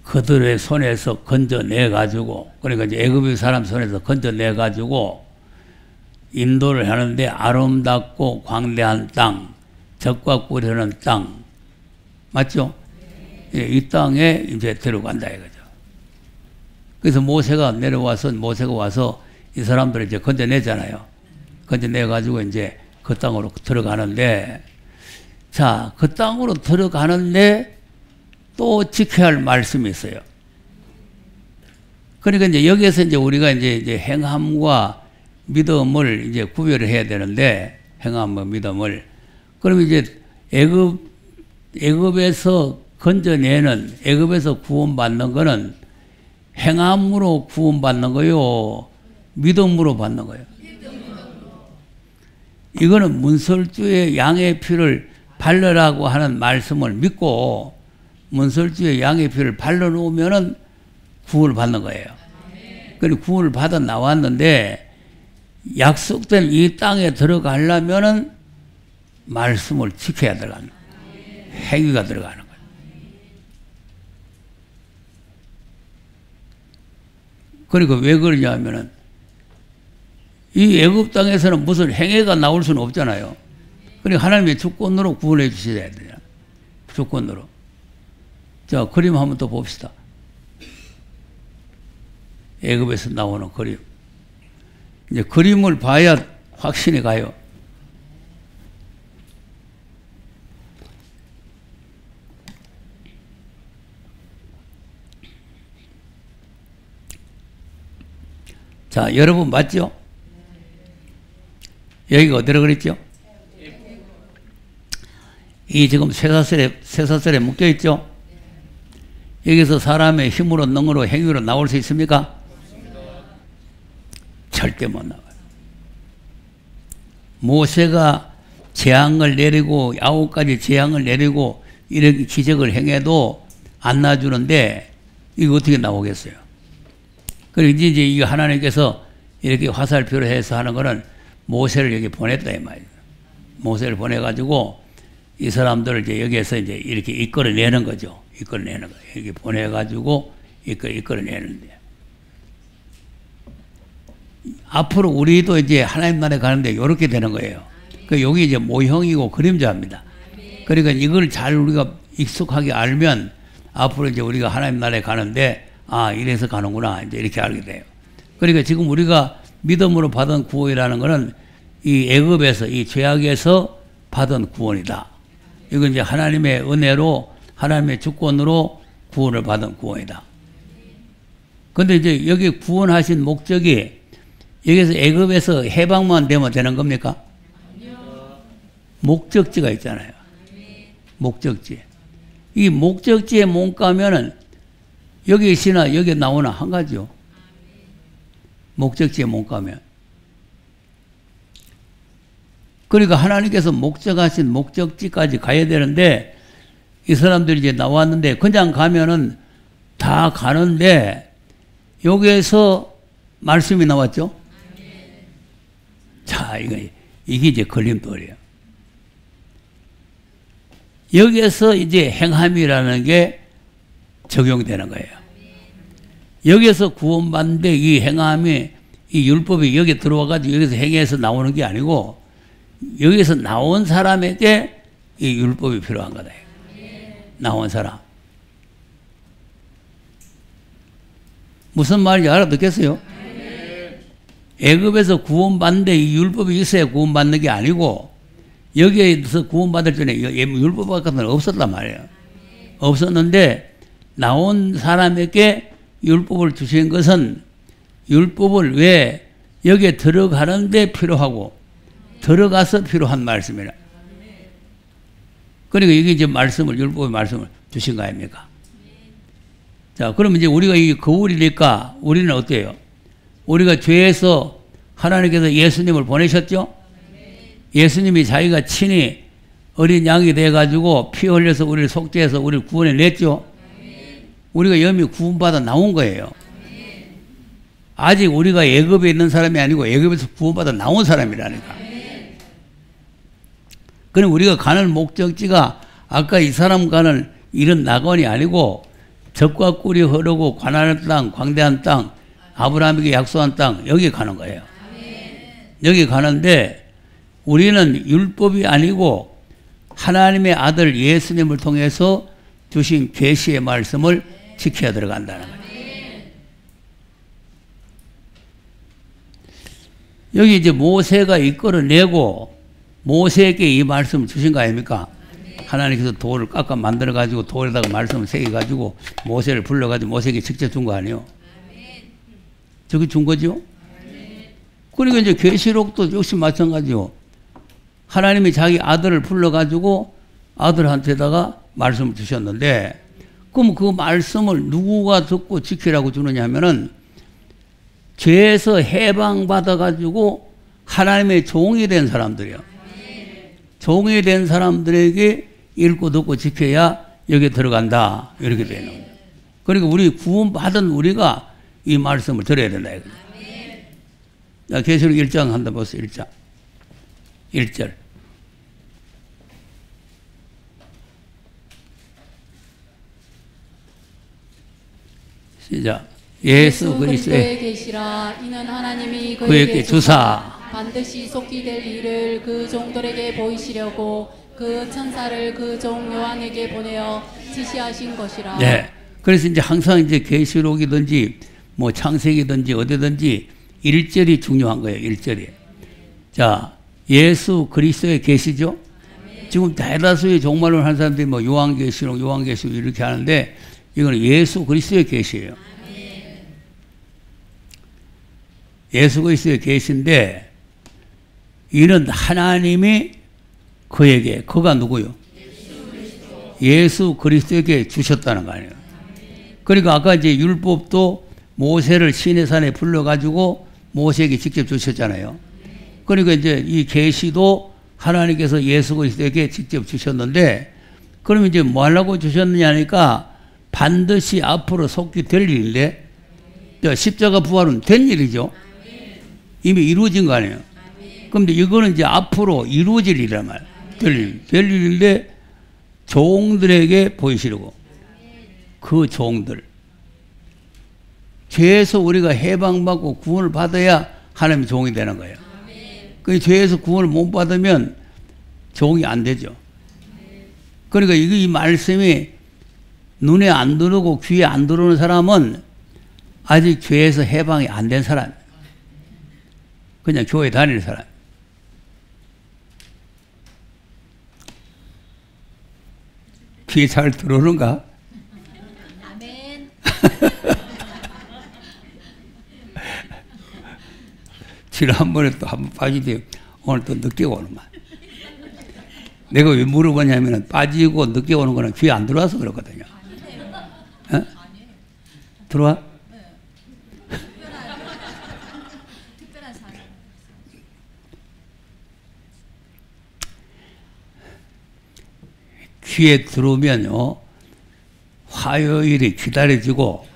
그들의 손에서 건져내 가지고, 그러니까 이제 애굽의 사람 손에서 건져내 가지고 인도를 하는데 아름답고 광대한 땅, 적과 꿀이 흐르는 땅, 맞죠? 예, 이 땅에 이제 들어간다 이거죠. 그래서 모세가 와서 이 사람들을 이제 건져내잖아요. 건져내 가지고 이제 그 땅으로 들어가는데, 자, 그 땅으로 들어가는데 또 지켜야 할 말씀이 있어요. 그러니까 이제 여기에서 이제 우리가 이제 행함과 믿음을 이제 구별을 해야 되는데, 행함과 믿음을. 그러면 이제 애굽에서 건져내는, 애굽에서 구원받는 거는 행함으로 구원받는 거요, 믿음으로 받는 거예요. 이거는 문설주의 양의 피를 바르라고 하는 말씀을 믿고 문설주의 양의 피를 발라놓으면은 구원을 받는 거예요. 그리고 구원을 받아 나왔는데 약속된 이 땅에 들어가려면은 말씀을 지켜야 들어가는 거예요. 행위가 들어가는 거예요. 그러니까 왜 그러냐면은 이 애굽 땅에서는 무슨 행위가 나올 수는 없잖아요. 그러니까 하나님의 주권으로 구원해 주셔야 돼요. 주권으로. 자, 그림 한번 또 봅시다. 애굽에서 나오는 그림. 이제 그림을 봐야 확신이 가요. 자, 여러분 맞죠? 여기가 어디라 그랬죠? 이 지금 쇠사슬에 묶여 있죠? 여기서 사람의 힘으로, 능으로, 행위로 나올 수 있습니까? 절대 못 나와요. 모세가 재앙을 내리고 9가지 재앙을 내리고 이렇게 기적을 행해도 안 놔주는데 이거 어떻게 나오겠어요? 그리고 이제 이 하나님께서 이렇게 화살표로 해서 하는 거는 모세를 여기 보냈다 이 말이에요. 모세를 보내가지고 이 사람들을 이제 여기에서 이제 이렇게 이끌어내는 거죠. 이끌어내는 거예요. 여기 보내가지고 이끌어내는데. 앞으로 우리도 이제 하나님 나라에 가는데 이렇게 되는 거예요. 그 여기 이제 모형이고 그림자입니다. 그러니까 이걸 잘 우리가 익숙하게 알면 앞으로 이제 우리가 하나님 나라에 가는데 아, 이래서 가는구나. 이제 이렇게 알게 돼요. 그러니까 지금 우리가 믿음으로 받은 구원이라는 것은 이 애굽에서, 이 죄악에서 받은 구원이다. 이건 이제 하나님의 은혜로, 하나님의 주권으로 구원을 받은 구원이다. 근데 이제 여기 구원하신 목적이 여기서 애굽에서 해방만 되면 되는 겁니까? 목적지가 있잖아요. 목적지. 이 목적지에 못 가면은 여기 있으나 여기 나오나 한 가지요. 목적지에 못 가면. 그러니까 하나님께서 목적하신 목적지까지 가야 되는데 이 사람들이 이제 나왔는데 그냥 가면은 다 가는데 여기에서 말씀이 나왔죠. 자, 이게 이제 걸림돌이에요. 여기에서 이제 행함이라는 게 적용되는 거예요. 여기에서 구원받는데 이 행함이, 이 율법이 여기 들어와가지고 여기서 행해서 나오는 게 아니고 여기서 나온 사람에게 이 율법이 필요한 거다. 나온 사람. 무슨 말인지 알아듣겠어요? 애굽에서 구원받는데 이 율법이 있어야 구원받는 게 아니고 여기에서 구원받을 전에 율법 같은 건 없었단 말이에요. 없었는데 나온 사람에게 율법을 주신 것은 율법을 왜 여기에 들어가는데 필요하고 들어가서 필요한 말씀이라. 그러니까 이게 이제 말씀을, 율법의 말씀을 주신 거 아닙니까? 자, 그러면 이제 우리가 이 거울이니까 우리는 어때요? 우리가 죄에서 하나님께서 예수님을 보내셨죠? 예수님이 자기가 친히 어린 양이 돼가지고 피 흘려서 우리를 속죄해서 우리를 구원해 냈죠? 우리가 이미 구원받아 나온 거예요. 아직 우리가 애굽에 있는 사람이 아니고 애굽에서 구원받아 나온 사람이라니까. 그럼 우리가 가는 목적지가 아까 이 사람 가는 이런 낙원이 아니고 젖과 꿀이 흐르고 가나안 땅, 광대한 땅, 아브라함에게 약속한 땅, 여기 가는 거예요. 여기 가는데 우리는 율법이 아니고 하나님의 아들 예수님을 통해서 주신 계시의 말씀을 지켜야 들어간다는 거예요. 여기 이제 모세가 이끌어내고 모세에게 이 말씀을 주신 거 아닙니까? 하나님께서 돌을 깎아 만들어가지고 돌에다가 말씀을 새겨가지고 모세를 불러가지고 모세에게 직접 준 거 아니에요? 저기 준 거죠? 그러니까 이제 계시록도 역시 마찬가지요. 하나님이 자기 아들을 불러가지고 아들한테다가 말씀을 주셨는데 그럼 그 말씀을 누구가 듣고 지키라고 주느냐 하면은 죄에서 해방받아가지고 하나님의 종이 된 사람들이요. 종이 된 사람들에게 읽고 듣고 지켜야 여기에 들어간다. 이렇게 되는 거예요. 그러니까 우리 구원받은 우리가 이 말씀을 들어야 된다. 자, 계시록 1장 한다 보세요. 1장. 1절. 시작. 예수 그리스도의 계시라. 이는 하나님이 그에게 주사 반드시 속히 될 일을 그 종들에게 보이시려고 그 천사를 그 종 요한에게 보내어 지시하신 것이라. 네. 그래서 이제 항상 이제 계시록이든지 뭐 창세기든지 어디든지 1절이 중요한 거예요. 1절이. 자, 예수 그리스도의 계시죠. 지금 대다수의 종말론 하는 사람들이 뭐 요한계시록 이렇게 하는데 이거는 예수 그리스도의 계시예요. 예수 그리스도의 계시인데 이는 하나님이 그에게, 그가 누구요? 예수 그리스도에게 주셨다는 거 아니에요. 그러니까 아까 이제 율법도 모세를 시내산에 불러가지고 모세에게 직접 주셨잖아요. 그러니까 이제 이 계시도 하나님께서 예수 그리스도에게 직접 주셨는데 그럼 이제 뭐 하려고 주셨느냐 하니까 반드시 앞으로 속히 될 일인데 십자가 부활은 된 일이죠. 이미 이루어진 거 아니에요. 그런데 이거는 이제 앞으로 이루어질 일이란 말이에요. 별일인데 종들에게 보이시려고. 그 종들. 죄에서 우리가 해방받고 구원을 받아야 하나님의 종이 되는 거예요. 그 죄에서 구원을 못 받으면 종이 안 되죠. 그러니까 이 말씀이 눈에 안 들어오고 귀에 안 들어오는 사람은 아직 죄에서 해방이 안 된 사람. 그냥 교회 다니는 사람. 귀에 잘 들어오는가? 아멘. 지난번에 또 한 번 빠지대 오늘 또 늦게 오는 말. 내가 왜 물어보냐면 빠지고 늦게 오는 거는 귀에 안 들어와서 그렇거든요. 어? 들어와? 귀에 들어오면요, 화요일이 기다려지고,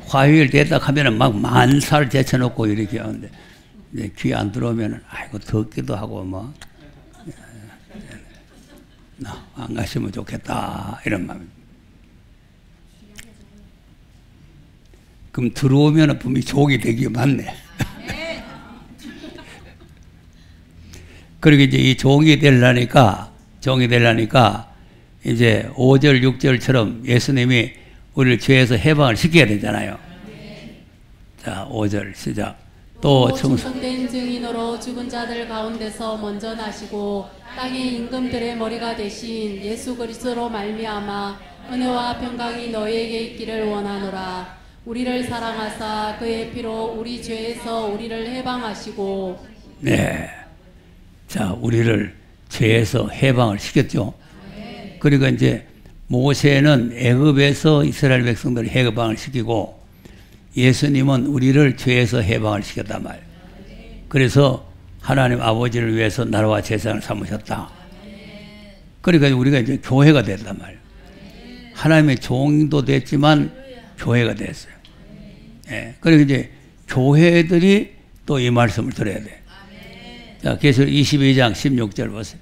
화요일 됐다 하면은 막 만살 제쳐놓고 이렇게 하는데, 이제 귀에 안 들어오면은, 아이고, 덥기도 하고, 뭐, 안 가시면 좋겠다, 이런 마음입니다. 그럼 들어오면은 분명히 종이 되기 맞네. 그리고 이제 이 종이 되려니까, 이제 5절, 6절처럼 예수님이 우리를 죄에서 해방을 시켜야 되잖아요. 자, 5절 시작. 또 충성된 증인으로 죽은 자들 가운데서 먼저 나시고 땅의 임금들의 머리가 되신 예수 그리스도로 말미암아 은혜와 평강이 너희에게 있기를 원하노라. 우리를 사랑하사 그의 피로 우리 죄에서 우리를 해방하시고. 네. 자, 우리를 죄에서 해방을 시켰죠. 그러니까 이제 모세는 애굽에서 이스라엘 백성들을 해방을 시키고 예수님은 우리를 죄에서 해방을 시켰단 말이에요. 그래서 하나님 아버지를 위해서 나라와 재산을 삼으셨다. 그러니까 우리가 이제 교회가 됐단 말이에요. 하나님의 종도 됐지만 교회가 됐어요. 예. 그리고 이제 교회들이 또 이 말씀을 들어야 돼. 자, 계시록 22장 16절 보세요.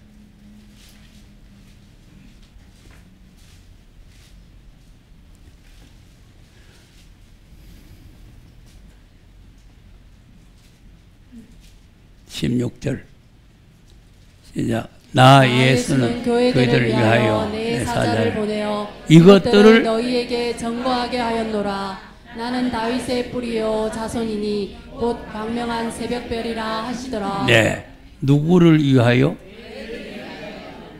시작. 나 예수는 그들을 위하여 내 사자를 보내어 이것들을 너희에게 전거하게 하였노라. 나는 다윗의 뿌리요 자손이니 곧 광명한 새벽별이라 하시더라. 네. 누구를 위하여?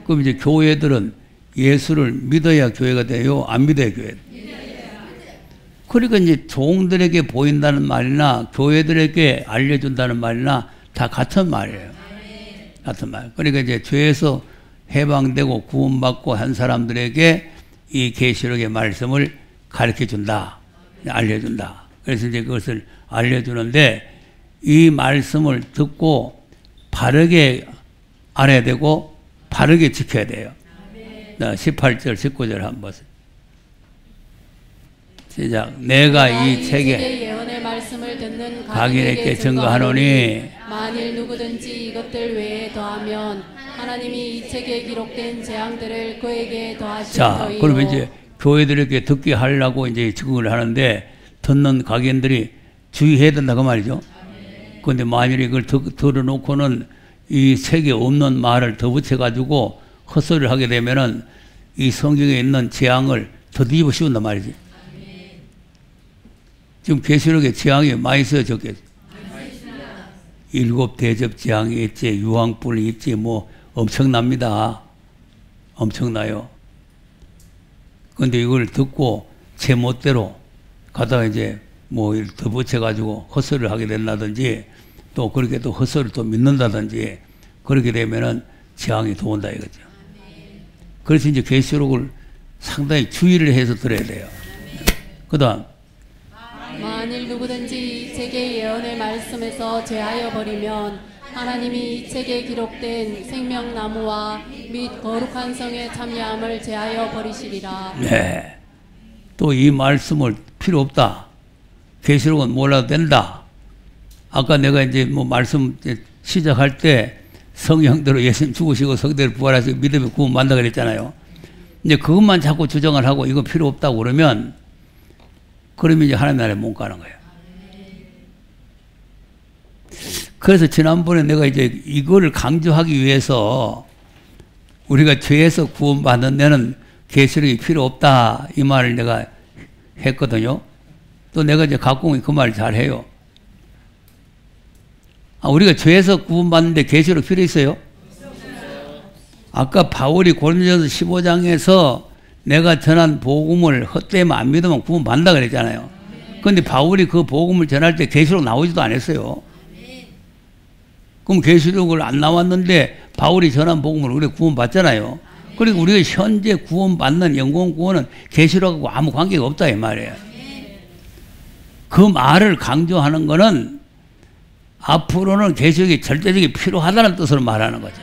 그럼 이제 교회들은 예수를 믿어야 교회가 돼요? 안 믿어야 교회? 그러니까 이제 종들에게 보인다는 말이나 교회들에게 알려준다는 말이나 다 같은 말이에요. 같은 말. 그러니까 이제 죄에서 해방되고 구원받고 한 사람들에게 이 계시록의 말씀을 가르쳐 준다. 알려준다. 그래서 이제 그것을 알려주는데 이 말씀을 듣고 바르게 알아야 되고 바르게 지켜야 돼요. 18절, 19절 한번 보세요. 시작. 내가 이 책에 예언의 말씀을 듣는 각인에게 증거하노니 만일 누구든지 이것들 외에 더하면 하나님이 이 책에 기록된 재앙들을 그에게 더하실 자, 터이요. 그러면 이제 교회들에게 듣게 하려고 이제 증거를 하는데 듣는 각인들이 주의해야 된다 그 말이죠. 그런데 만일 이걸 들어놓고는 이 책에 없는 말을 더 붙여가지고 헛소리를 하게 되면은 이 성경에 있는 재앙을 더 뒤집어 씌운단 말이지. 지금 계시록에 재앙이 많이 써졌겠죠. 7 대접 재앙이 있지, 유황불이 있지, 뭐 엄청납니다. 엄청나요. 그런데 이걸 듣고 제 멋대로 가다가 이제 뭐 더 붙여가지고 헛소리를 하게 된다든지 또 그렇게 또 헛소리를 또 믿는다든지 그렇게 되면은 재앙이 더 온다 이거죠. 그래서 이제 계시록을 상당히 주의를 해서 들어야 돼요. 그 다음. 만일 누구든지 이 책의 예언의 말씀에서 죄하여 버리면 하나님이 이 책에 기록된 생명나무와 및 거룩한 성의 참여함을 제하여 버리시리라. 네. 또 이 말씀을 필요 없다. 계시록은 몰라도 된다. 아까 내가 이제 뭐 말씀 시작할 때 성령대로 예수님 죽으시고 성대로 부활하시고 믿음에 구원받는다 그랬잖아요. 이제 그것만 자꾸 주장을 하고 이거 필요 없다고 그러면 이제 하나님 나라에 못 가는 거예요. 그래서 지난번에 내가 이제 이거를 강조하기 위해서 우리가 죄에서 구원받는 데는 계시록이 필요 없다 이 말을 내가 했거든요. 또 내가 이제 각공이 그 말을 잘 해요. 우리가 죄에서 구원받는데 계시록 필요 있어요? 아까 바울이 고린도전서 15장에서 내가 전한 복음을 헛되면 안 믿으면 구원받는다 그랬잖아요. 그런데 바울이 그 복음을 전할 때 계시록 나오지도 않았어요. 그럼 계시록을 안 나왔는데 바울이 전한 복음을 우리가 구원받잖아요. 그리고 우리가 현재 구원받는 영원 구원은 계시록하고 아무 관계가 없다 이 말이에요. 그 말을 강조하는 거는 앞으로는 계시록이 절대적이 필요하다는 뜻으로 말하는 거죠.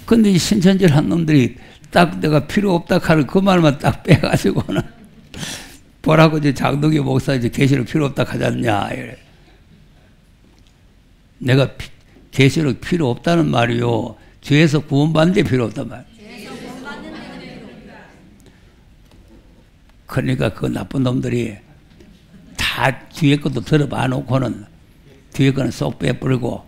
근데 이 신천지를 한 놈들이 딱 내가 필요 없다 하는 그 말만 딱 빼가지고는 뭐라고 이제 장동기 목사 이제 계시록 필요 없다 하지 않냐 이래. 내가 계시록 필요 없다는 말이요. 죄에서 구원받는 데 필요 없단 말. 그러니까 그 나쁜 놈들이 다 뒤에 것도 들어봐 놓고는 뒤에 거는 쏙 빼버리고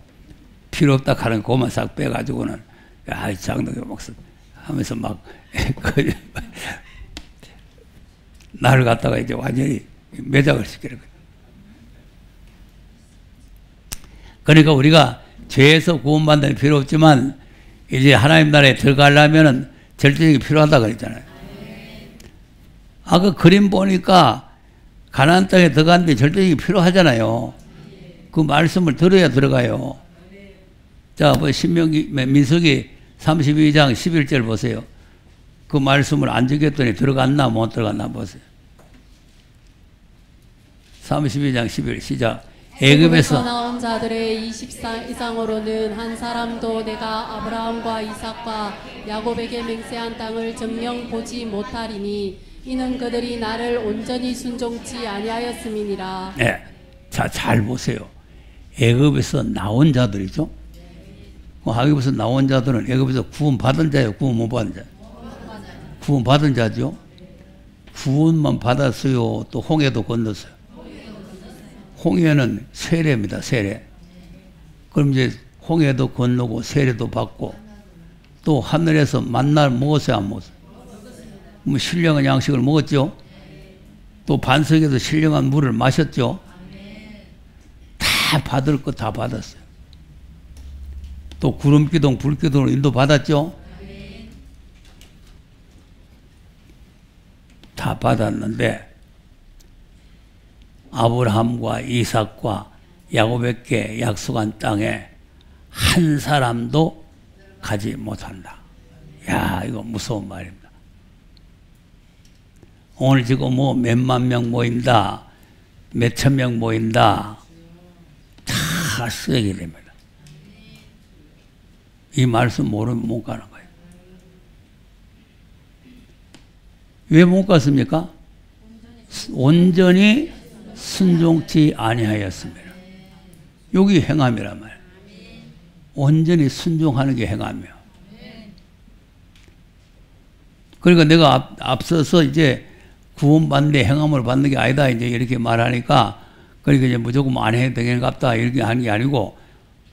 필요 없다 하는 그것만 싹 빼가지고는 야, 장동기 목사 하면서 막 나를 갖다가 이제 완전히 매작을 시키는 거예요. 그러니까 우리가 죄에서 구원받는 필요 없지만 이제 하나님 나라에 들어가려면은 절대적이 필요하다 그랬잖아요. 아까 그림 보니까 가나안 땅에 들어가는데 절대적이 필요하잖아요. 그 말씀을 들어야 들어가요. 자, 뭐 민수기 32장 11절 보세요. 그 말씀을 안 지켰더니 들어갔나 못 들어갔나 보세요. 32장 11 시작. 애굽에서 나온 자들의 20상 이상으로는 한 사람도 내가 아브라함과 이삭과 야곱에게 맹세한 땅을 정령 보지 못하리니 이는 그들이 나를 온전히 순종치 아니하였음이니라. 네. 자, 잘 보세요. 애굽에서 나온 자들이죠. 애굽에서 나온 자들은 애굽에서 구원받은 자예요, 구원 못 받은 자? 구원받은 자죠. 구원만 받았어요. 또 홍해도 건넜어요. 홍해는 세례입니다, 세례. 그럼 이제 홍해도 건너고 세례도 받고 또 하늘에서 만나를 먹었어요, 안 먹었어요? 뭐 신령한 양식을 먹었죠. 또 반석에서 신령한 물을 마셨죠. 다 받을 거 다 받았어요. 또 구름기둥, 불기둥으로 인도받았죠. 다 받았는데 아브라함과 이삭과 야곱에게 약속한 땅에 한 사람도 가지 못한다. 야, 이거 무서운 말입니다. 오늘 지금 뭐 몇만 명 모인다, 몇천 명 모인다, 다 쓰레기 됩니다. 이 말씀 모르면 못 가는 거예요. 왜 못 갔습니까? 온전히 순종치 아니하였습니다. 여기 행함이란 말이에요. 온전히 순종하는 게 행함이에요. 그러니까 내가 앞서서 이제 구원받는데 행함을 받는 게 아니다 이제 이렇게 말하니까 그러니까 이제 무조건 안 해도 되겠다 이렇게 하는 게 아니고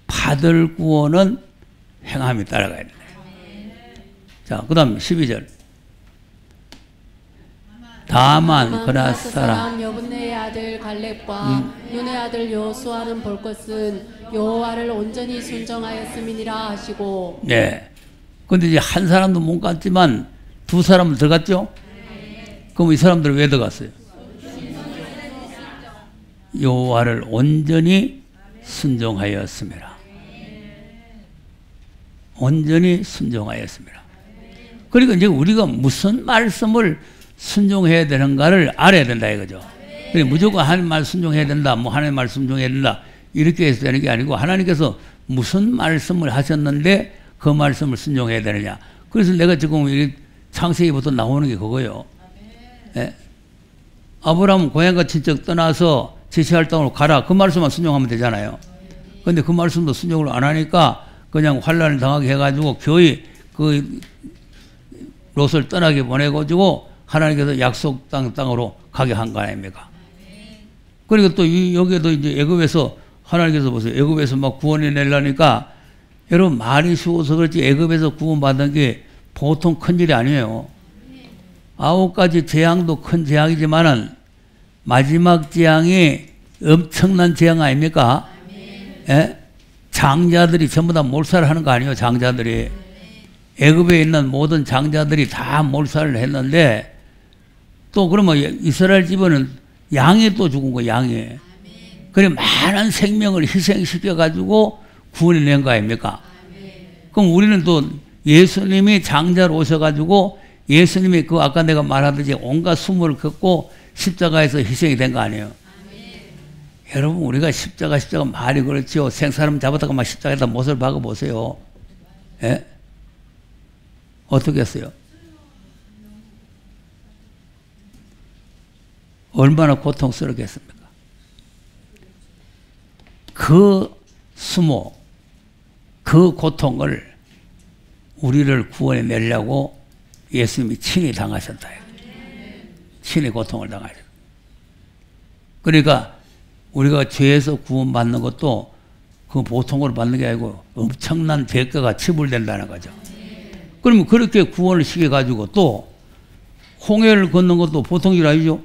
받을 구원은 행함이 따라가야 돼요. 자, 그 다음 12절. 다만 그라 사람 여분의 아들 갈렙과 눈의 아들 여호수아는 볼 것은 여호와를 온전히 순종하였음이니라 하시고. 네. 근데 이제 한 사람도 못 갔지만 두 사람은 들어갔죠? 그럼 이 사람들은 왜 들어갔어요? 여호와를 온전히 순종하였습니다. 온전히 순종하였습니다. 그러니까 이제 우리가 무슨 말씀을 순종해야 되는가를 알아야 된다 이거죠. 그러니까 무조건 하나님 말 순종해야 된다, 뭐 하나님 말 순종해야 된다 이렇게 해서 되는 게 아니고 하나님께서 무슨 말씀을 하셨는데 그 말씀을 순종해야 되느냐. 그래서 내가 지금 창세기부터 나오는 게 그거예요. 예? 아브라함은 고향과 친척 떠나서 지시할 땅으로 가라. 그 말씀만 순종하면 되잖아요. 근데 그 말씀도 순종을 안 하니까 그냥 환란을 당하게 해가지고 교회 그 롯을 떠나게 보내가지고 하나님께서 약속 땅으로 가게 한 거 아닙니까? 그리고 또 여기에도 이제 애굽에서 하나님께서 보세요. 애굽에서 막 구원해 내려니까 여러분 말이 쉬워서 그렇지 애굽에서 구원받은 게 보통 큰 일이 아니에요. 9가지 재앙도 큰 재앙이지만은 마지막 재앙이 엄청난 재앙 아닙니까? 예? 장자들이 전부 다 몰살을 하는 거 아니에요. 장자들이. 애굽에 있는 모든 장자들이 다 몰살을 했는데 또 그러면 이스라엘 집안은 양이 또 죽은 거 양이. 그래 많은 생명을 희생시켜 가지고 구원해 낸 거 아닙니까? 그럼 우리는 또 예수님이 장자로 오셔 가지고 예수님이 그 아까 내가 말하듯이 온갖 수모를 겪고 십자가에서 희생이 된 거 아니에요? 여러분 우리가 십자가 말이 그렇죠. 생사람 잡았다가 막 십자가에다 못을 박아 보세요. 예? 어떻게 했어요? 얼마나 고통스럽겠습니까? 그 수모, 그 고통을 우리를 구원해 내려고 예수님이 친히 당하셨다. 친히 고통을 당하셨다. 그러니까 우리가 죄에서 구원받는 것도 그 보통으로 받는 게 아니고 엄청난 대가가 치불된다는 거죠. 그러면 그렇게 구원을 시켜가지고 또 홍해를 걷는 것도 보통 일 아니죠?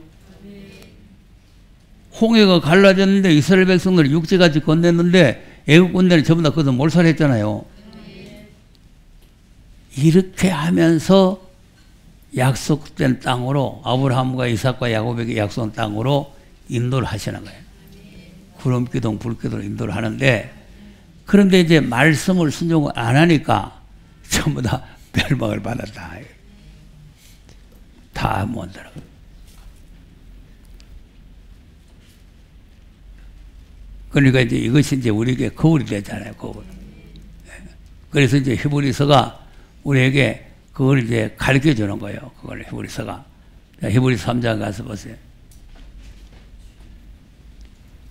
홍해가 갈라졌는데 이스라엘 백성들이 육지같이 건넸는데 애국 군대는 전부 다 거기서 몰살했잖아요. 이렇게 하면서 약속된 땅으로 아브라함과 이삭과 야곱에게 약속한 땅으로 인도를 하시는 거예요. 구름기둥 불기둥으로 인도를 하는데 그런데 이제 말씀을 순종을 안 하니까 전부 다 멸망을 받았다. 다 못 들어. 그러니까 이제 이것이 이제 우리에게 거울이 되잖아요. 거울. 그래서 이제 히브리서가 우리에게 그걸 이제 가르쳐 주는 거예요. 그걸 히브리서가. 히브리서 3장 가서 보세요.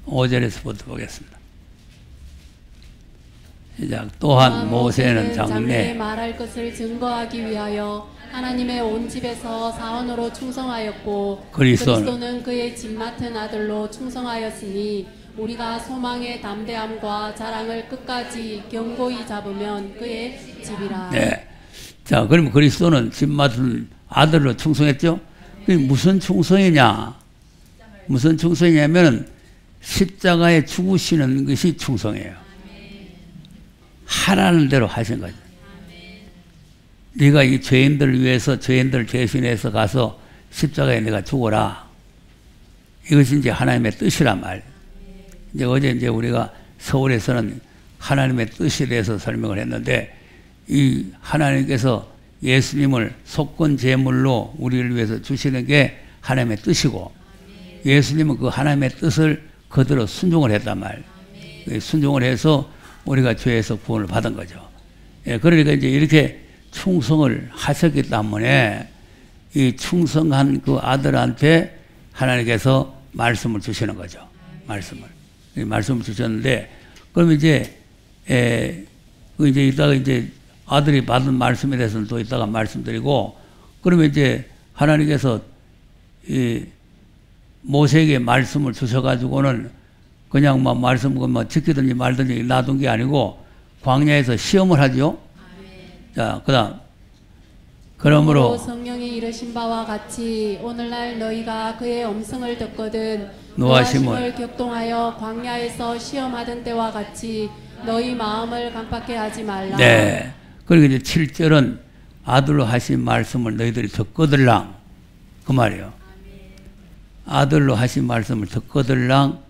5절에서부터 보겠습니다. 시작. 또한 모세는 장래 말할 것을 증거하기 위하여 하나님의 온 집에서 사원으로 충성하였고 그리스도는 그의 집 맡은 아들로 충성하였으니 우리가 소망의 담대함과 자랑을 끝까지 견고히 잡으면 그의 집이라. 네. 자, 그러면 그리스도는 집 맡은 아들로 충성했죠? 그게 무슨 충성이냐? 무슨 충성이냐면 십자가에 죽으시는 것이 충성이에요. 하라는 대로 하신 거죠. 네가 이 죄인들을 위해서 죄인들을 대신해서 가서 십자가에 내가 죽어라. 이것이 이제 하나님의 뜻이란 말. 이제 어제 이제 우리가 서울에서는 하나님의 뜻에 대해서 설명을 했는데 이 하나님께서 예수님을 속건 제물로 우리를 위해서 주시는 게 하나님의 뜻이고 예수님은 그 하나님의 뜻을 그대로 순종을 했단 말. 순종을 해서 우리가 죄에서 구원을 받은 거죠. 예, 그러니까 이제 이렇게 충성을 하셨기 때문에 이 충성한 그 아들한테 하나님께서 말씀을 주시는 거죠. 말씀을 주셨는데, 그럼 이제 이따가 이제 아들이 받은 말씀에 대해서는 또 이따가 말씀드리고, 그러면 이제 하나님께서 이 모세에게 말씀을 주셔가지고는 그냥 막 말씀 지키든지 말든지 놔둔 게 아니고 광야에서 시험을 하죠. 자, 그다음 그러므로 성령이 이르신 바와 같이 오늘날 너희가 그의 음성을 듣거든 노하심을 격동하여 광야에서 시험하던 때와 같이 너희 마음을 강팍해 하지 말라. 네. 그리고 이제 7절은 아들로 하신 말씀을 너희들이 듣거들랑 그 말이에요. 아들로 하신 말씀을 듣거들랑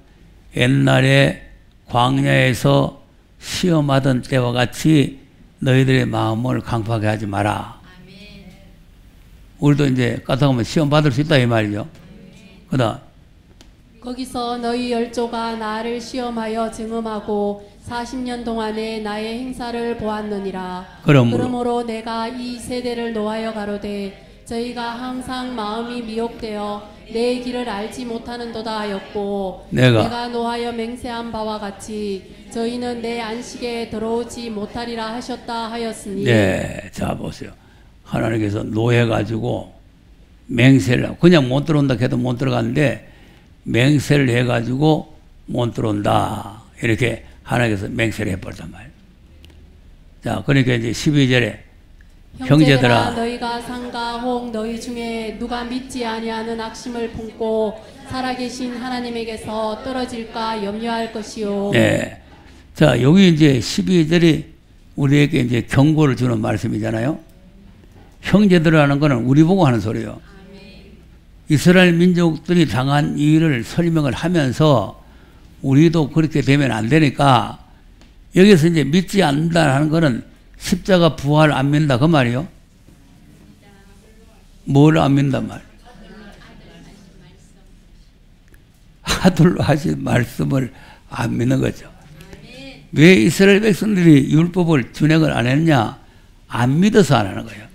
옛날에 광야에서 시험하던 때와 같이 너희들의 마음을 강팍하게 하지 마라. 우리도 이제 까딱하면 시험 받을 수 있다 이 말이죠. 그다음 거기서 너희 열조가 나를 시험하여 증음하고 40년 동안에 나의 행사를 보았느니라. 그러므로 내가 이 세대를 노하여 가로되 저희가 항상 마음이 미혹되어 내 길을 알지 못하는도다 하였고 내가 노하여 맹세한 바와 같이 저희는 내 안식에 들어오지 못하리라 하셨다 하였으니. 네, 자 보세요. 하나님께서 노해가지고 맹세를 하고 그냥 못 들어온다 해도 못 들어가는데 맹세를 해가지고 못 들어온다 이렇게 하나님께서 맹세를 해버렸단 말이에요. 자, 그러니까 이제 12절에 형제들아 너희가 상가 혹 너희 중에 누가 믿지 아니하는 악심을 품고 살아계신 하나님에게서 떨어질까 염려할 것이요. 네. 자, 여기 이제 12절이 우리에게 이제 경고를 주는 말씀이잖아요. 형제들이라는 거는 우리 보고 하는 소리예요. 이스라엘 민족들이 당한 일을 설명을 하면서 우리도 그렇게 되면 안 되니까 여기서 이제 믿지 않는다는 거는 십자가 부활 안 믿는다 그 말이요. 뭘 안 믿는단 말? 아들로 하신 말씀을 안 믿는 거죠. 왜 이스라엘 백성들이 율법을 준행을 안 했냐? 안 믿어서 안 하는 거예요.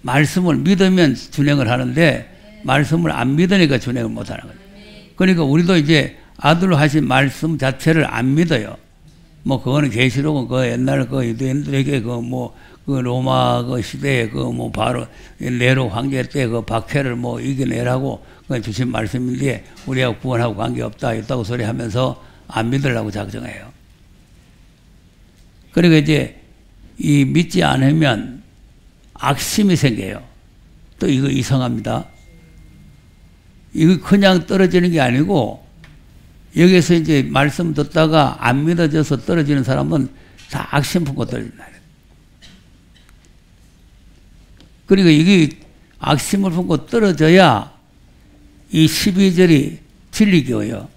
말씀을 믿으면 준행을 하는데 말씀을 안 믿으니까 준행을 못 하는 거예요. 그러니까 우리도 이제 아들로 하신 말씀 자체를 안 믿어요. 뭐 그거는 계시록은 그 옛날 그 유대인들에게 그 로마 그 시대에 그 뭐 바로 네로 황제 때 그 박해를 뭐 이겨내라고 그 주신 말씀인데 우리하고 구원하고 관계없다 있다고 소리하면서 안 믿으려고 작정해요. 그러니까 이제 이 믿지 않으면 악심이 생겨요. 또 이거 이상합니다. 이거 그냥 떨어지는 게 아니고 여기서 이제 말씀 듣다가 안 믿어져서 떨어지는 사람은 다 악심 품고 떨어진다. 그러니까 이게 악심을 품고 떨어져야 이 12절이 진리교예요.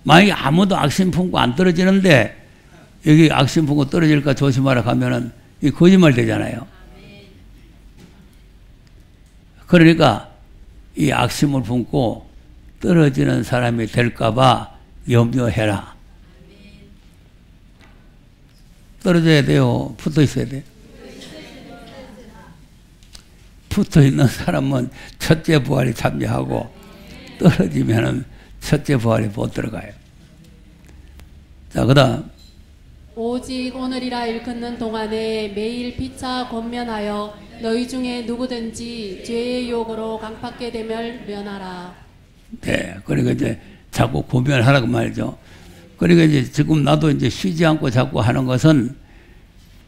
만약에 아무도 악심 품고 안 떨어지는데 여기 악심 품고 떨어질까 조심하라 하면은 이 거짓말 되잖아요. 그러니까 이 악심을 품고 떨어지는 사람이 될까봐 염려해라. 떨어져야 돼요? 붙어 있어야 돼요? 붙어 있는 사람은 첫째 부활에 참여하고 떨어지면은 첫째 부활에 못 들어가요. 자, 그 다음. 오직 오늘이라 일컫는 동안에 매일 피차 권면하여 너희 중에 누구든지 죄의 유혹으로 강팍게 되면 면하라. 네, 그러니까 이제 자꾸 고면하라고 말이죠. 그러니까 이제 지금 나도 이제 쉬지 않고 자꾸 하는 것은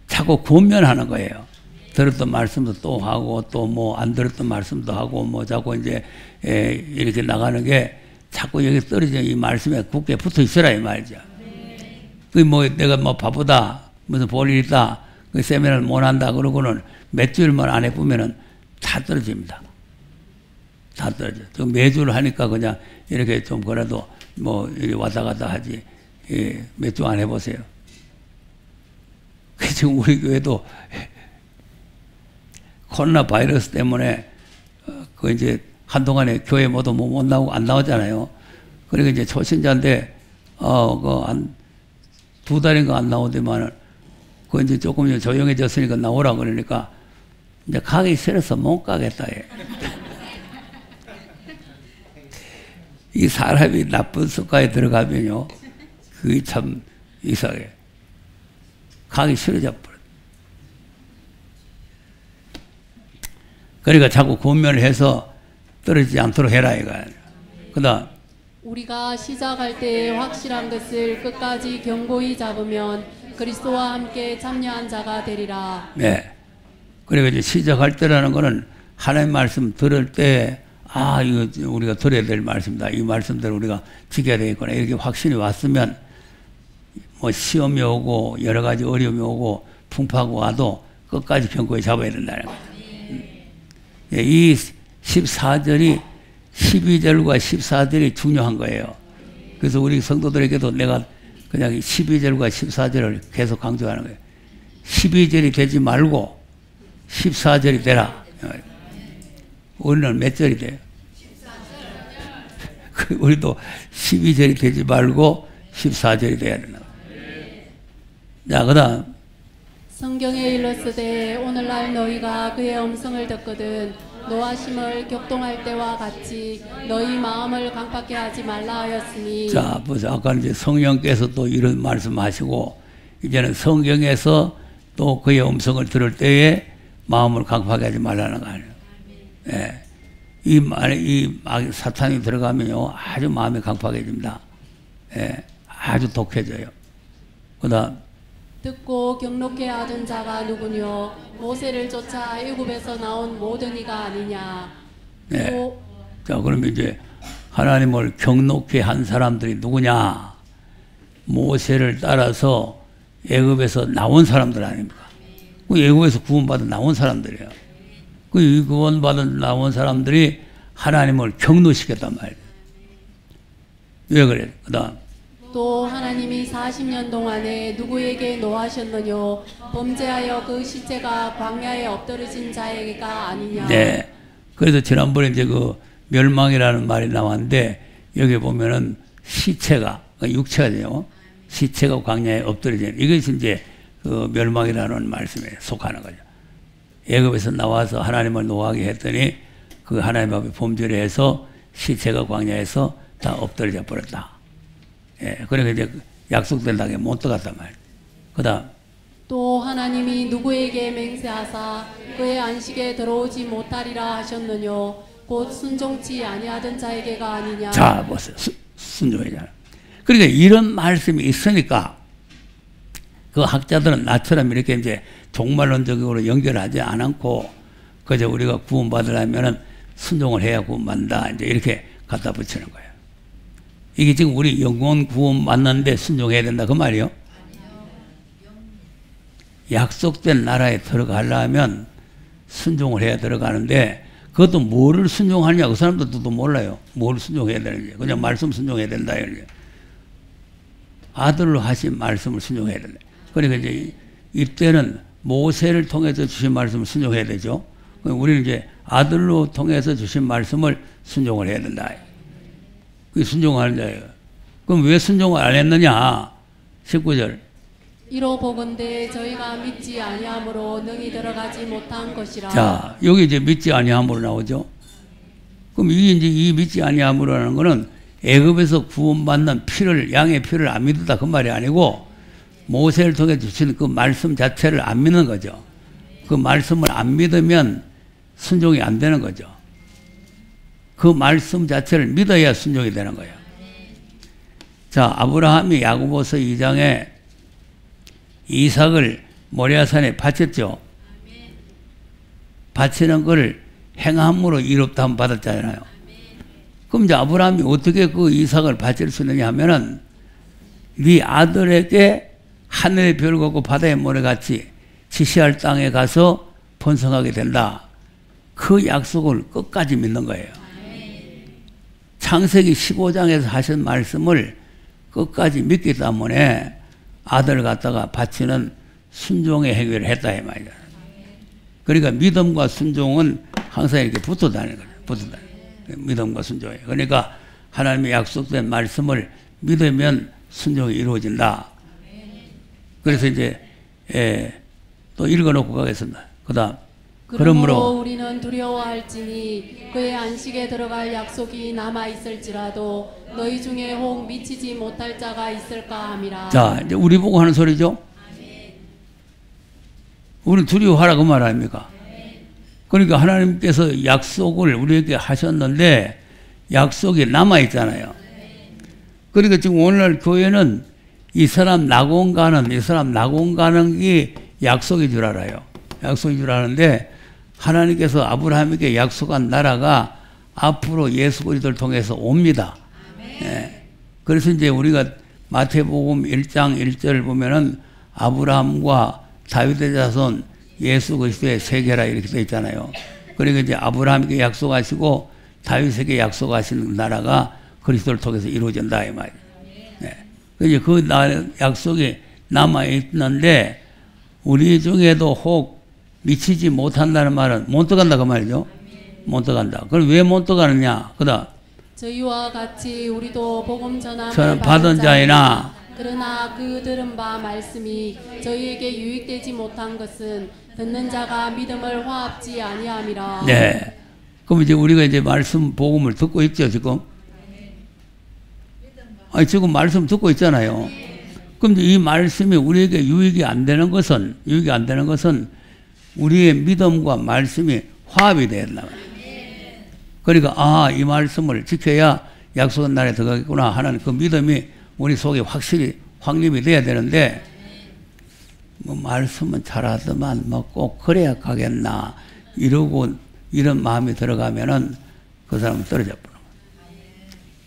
자꾸 고면하는 거예요. 들었던 말씀도 또 하고 또 뭐 안 들었던 말씀도 하고 뭐 자꾸 이제 이렇게 나가는 게 자꾸 여기 떨어져 이 말씀에 굳게 붙어 있으라 이 말이죠. 그 뭐 내가 뭐 바쁘다 무슨 볼 일 있다 그 세미나를 못 한다 그러고는 몇 주일만 안 해보면은 다 떨어집니다. 다 떨어져. 좀 매주를 하니까 그냥 이렇게 좀 그래도 뭐 이렇게 왔다 갔다 하지. 예, 몇 주 안 해보세요. 지금 우리 교회도 코로나 바이러스 때문에 그 이제 한동안에 교회 모두 못 나오고 안 나오잖아요. 그러니까 이제 초신자인데 그 한 2달인가 안 나오더만은 그 이제 조금 이제 조용해졌으니까 나오라 그러니까 이제 가기 싫어서 못 가겠다. 이 사람이 나쁜 습관에 들어가면요, 그게 참 이상해. 가기 싫어져 버려. 그러니까 자꾸 권면을 해서 떨어지지 않도록 해라 이거야. 그다음 우리가 시작할 때 확실한 것을 끝까지 견고히 잡으면 그리스도와 함께 참여한 자가 되리라. 네. 그러니까 이제 시작할 때라는 거는 하나님 말씀 들을 때 이거 우리가 들어야 될 말씀이다. 이 말씀대로 우리가 지켜야 되겠구나. 이렇게 확신이 왔으면 뭐 시험이 오고 여러 가지 어려움이 오고 풍파가 와도 끝까지 견고히 잡아야 된다는 거죠. 이 14절이 12절과 14절이 중요한 거예요. 그래서 우리 성도들에게도 내가 그냥 12절과 14절을 계속 강조하는 거예요. 12절이 되지 말고 14절이 되라. 우리는 몇 절이 돼요? 우리도 12절이 되지 말고 14절이 돼야 된다. 자, 그 다음. 성경에 일렀으되 오늘날 너희가 그의 음성을 듣거든 노하심을 격동할 때와 같이 너희 마음을 강팍게 하지 말라 하였으니. 자, 보세요. 아까 이제 성령께서 또 이런 말씀하시고 이제는 성경에서 또 그의 음성을 들을 때에 마음을 강팍하게 하지 말라는 거 아니에요. 예. 이 사탄이 들어가면요 아주 마음이 강팍해집니다. 예. 아주 독해져요. 그다음 듣고 경록해 하던 자가 누구뇨? 모세를 쫓아 애굽에서 나온 모든 이가 아니냐. 네. 자, 그러면 이제 하나님을 경록해 한 사람들이 누구냐? 모세를 따라서 애굽에서 나온 사람들 아닙니까? 그 애굽에서 구원받아 나온 사람들이에요. 그 구원받아 나온 사람들이 하나님을 경노시켰단 말이에요. 왜 그래요? 그다음 또 하나님이 40년 동안에 누구에게 노하셨느뇨? 범죄하여 그 시체가 광야에 엎드러진 자에게가 아니냐. 네. 그래서 지난번에 이제 그 멸망이라는 말이 나왔는데 여기 보면은 시체가 육체가 돼요. 시체가 광야에 엎드러진 이것이 이제 그 멸망이라는 말씀에 속하는 거죠. 애굽에서 나와서 하나님을 노하게 했더니 그 하나님 앞에 범죄를 해서 시체가 광야에서 다 엎드러져 버렸다. 예, 그러니까 이제 약속된 땅에 못 들어갔단 말이에요. 그 다음. 또 하나님이 누구에게 맹세하사 그의 안식에 들어오지 못하리라 하셨느뇨? 곧 순종치 아니하던 자에게가 아니냐. 자, 보세요. 순종이잖아. 그러니까 이런 말씀이 있으니까 그 학자들은 나처럼 이렇게 이제 종말론적으로 연결하지 않고 그저 우리가 구원받으려면은 순종을 해야 구원받는다. 이제 이렇게 갖다 붙이는 거예요. 이게 지금 우리 영원 구원 받는데 순종해야 된다 그 말이요? 약속된 나라에 들어가려면 순종을 해야 들어가는데 그것도 뭐를 순종하냐 그 사람들도 몰라요. 뭘 순종해야 되는지. 그냥 말씀 순종해야 된다. 이렇게. 아들로 하신 말씀을 순종해야 된다. 그러니까 이제 이때는 모세를 통해서 주신 말씀을 순종해야 되죠. 우리는 이제 아들로 통해서 주신 말씀을 순종을 해야 된다. 그게 순종하는 자예요. 그럼 왜 순종을 안 했느냐? 19절. 이로 보건대 저희가 믿지 아니함으로 능히 들어가지 못한 것이라. 자, 여기 이제 믿지 아니함으로 나오죠. 그럼 이게 이제 이 믿지 아니함으로라는 거는 애굽에서 구원받는 피를 양의 피를 안 믿었다 그 말이 아니고 모세를 통해 주신 그 말씀 자체를 안 믿는 거죠. 그 말씀을 안 믿으면 순종이 안 되는 거죠. 그 말씀 자체를 믿어야 순종이 되는 거예요. 자, 아브라함이 야고보서 2장에 이삭을 모리아산에 바쳤죠. 바치는 걸 행함으로 이롭다함 받았잖아요. 그럼 이제 아브라함이 어떻게 그 이삭을 바칠 수 있느냐 하면은 네 아들에게 하늘의 별 같고 바다의 모래같이 지시할 땅에 가서 번성하게 된다. 그 약속을 끝까지 믿는 거예요. 창세기 15장에서 하신 말씀을 끝까지 믿기 때문에 아들을 갖다가 바치는 순종의 행위를 했다 이 말이야. 그러니까 믿음과 순종은 항상 이렇게 붙어 다니는 거예요. 붙어 다니는 거예요. 믿음과 순종이. 그러니까 하나님의 약속된 말씀을 믿으면 순종이 이루어진다. 그래서 이제 또 읽어놓고 가겠습니다. 그다음. 그러므로 우리는 두려워할지니 그의 안식에 들어갈 약속이 남아 있을지라도 너희 중에 혹 미치지 못할 자가 있을까 함이라. 자, 이제 우리 보고 하는 소리죠. 우리는 두려워하라 그 말 아닙니까? 그러니까 하나님께서 약속을 우리에게 하셨는데 약속이 남아 있잖아요. 그러니까 지금 오늘날 교회는 이 사람 낙원 가는 게 약속인 줄 알아요. 약속인 줄 아는데 하나님께서 아브라함에게 약속한 나라가 앞으로 예수 그리스도를 통해서 옵니다. 예. 그래서 이제 우리가 마태복음 1장 1절을 보면은 아브라함과 다윗의 자손 예수 그리스도의 세계라 이렇게 되어 있잖아요. 그러니까 이제 아브라함에게 약속하시고 다윗에게 약속하신 나라가 그리스도를 통해서 이루어진다 이 말이에요. 예. 이제 그 약속이 남아 있는데 우리 중에도 혹 미치지 못한다는 말은 못 들어간다 그 말이죠. 못 들어간다. 그럼 왜 못 들어가느냐? 그다음 저희와 같이 우리도 복음 전함을 받은 자이나 그러나 그 들은 바 말씀이 저희에게 유익되지 못한 것은 듣는 자가 믿음을 화합지 아니함이라. 네. 그럼 이제 우리가 이제 말씀 복음을 듣고 있죠, 지금? 아니, 지금 말씀 듣고 있잖아요. 그럼 이 말씀이 우리에게 유익이 안 되는 것은 우리의 믿음과 말씀이 화합이 된다. 그러니까 이 말씀을 지켜야 약속한 날에 들어가겠구나 하는 그 믿음이 우리 속에 확실히 확립이 돼야 되는데, 뭐 말씀은 잘하더만 뭐 꼭 그래야 가겠나 이러고 이런 마음이 들어가면은 그 사람은 떨어져 버려.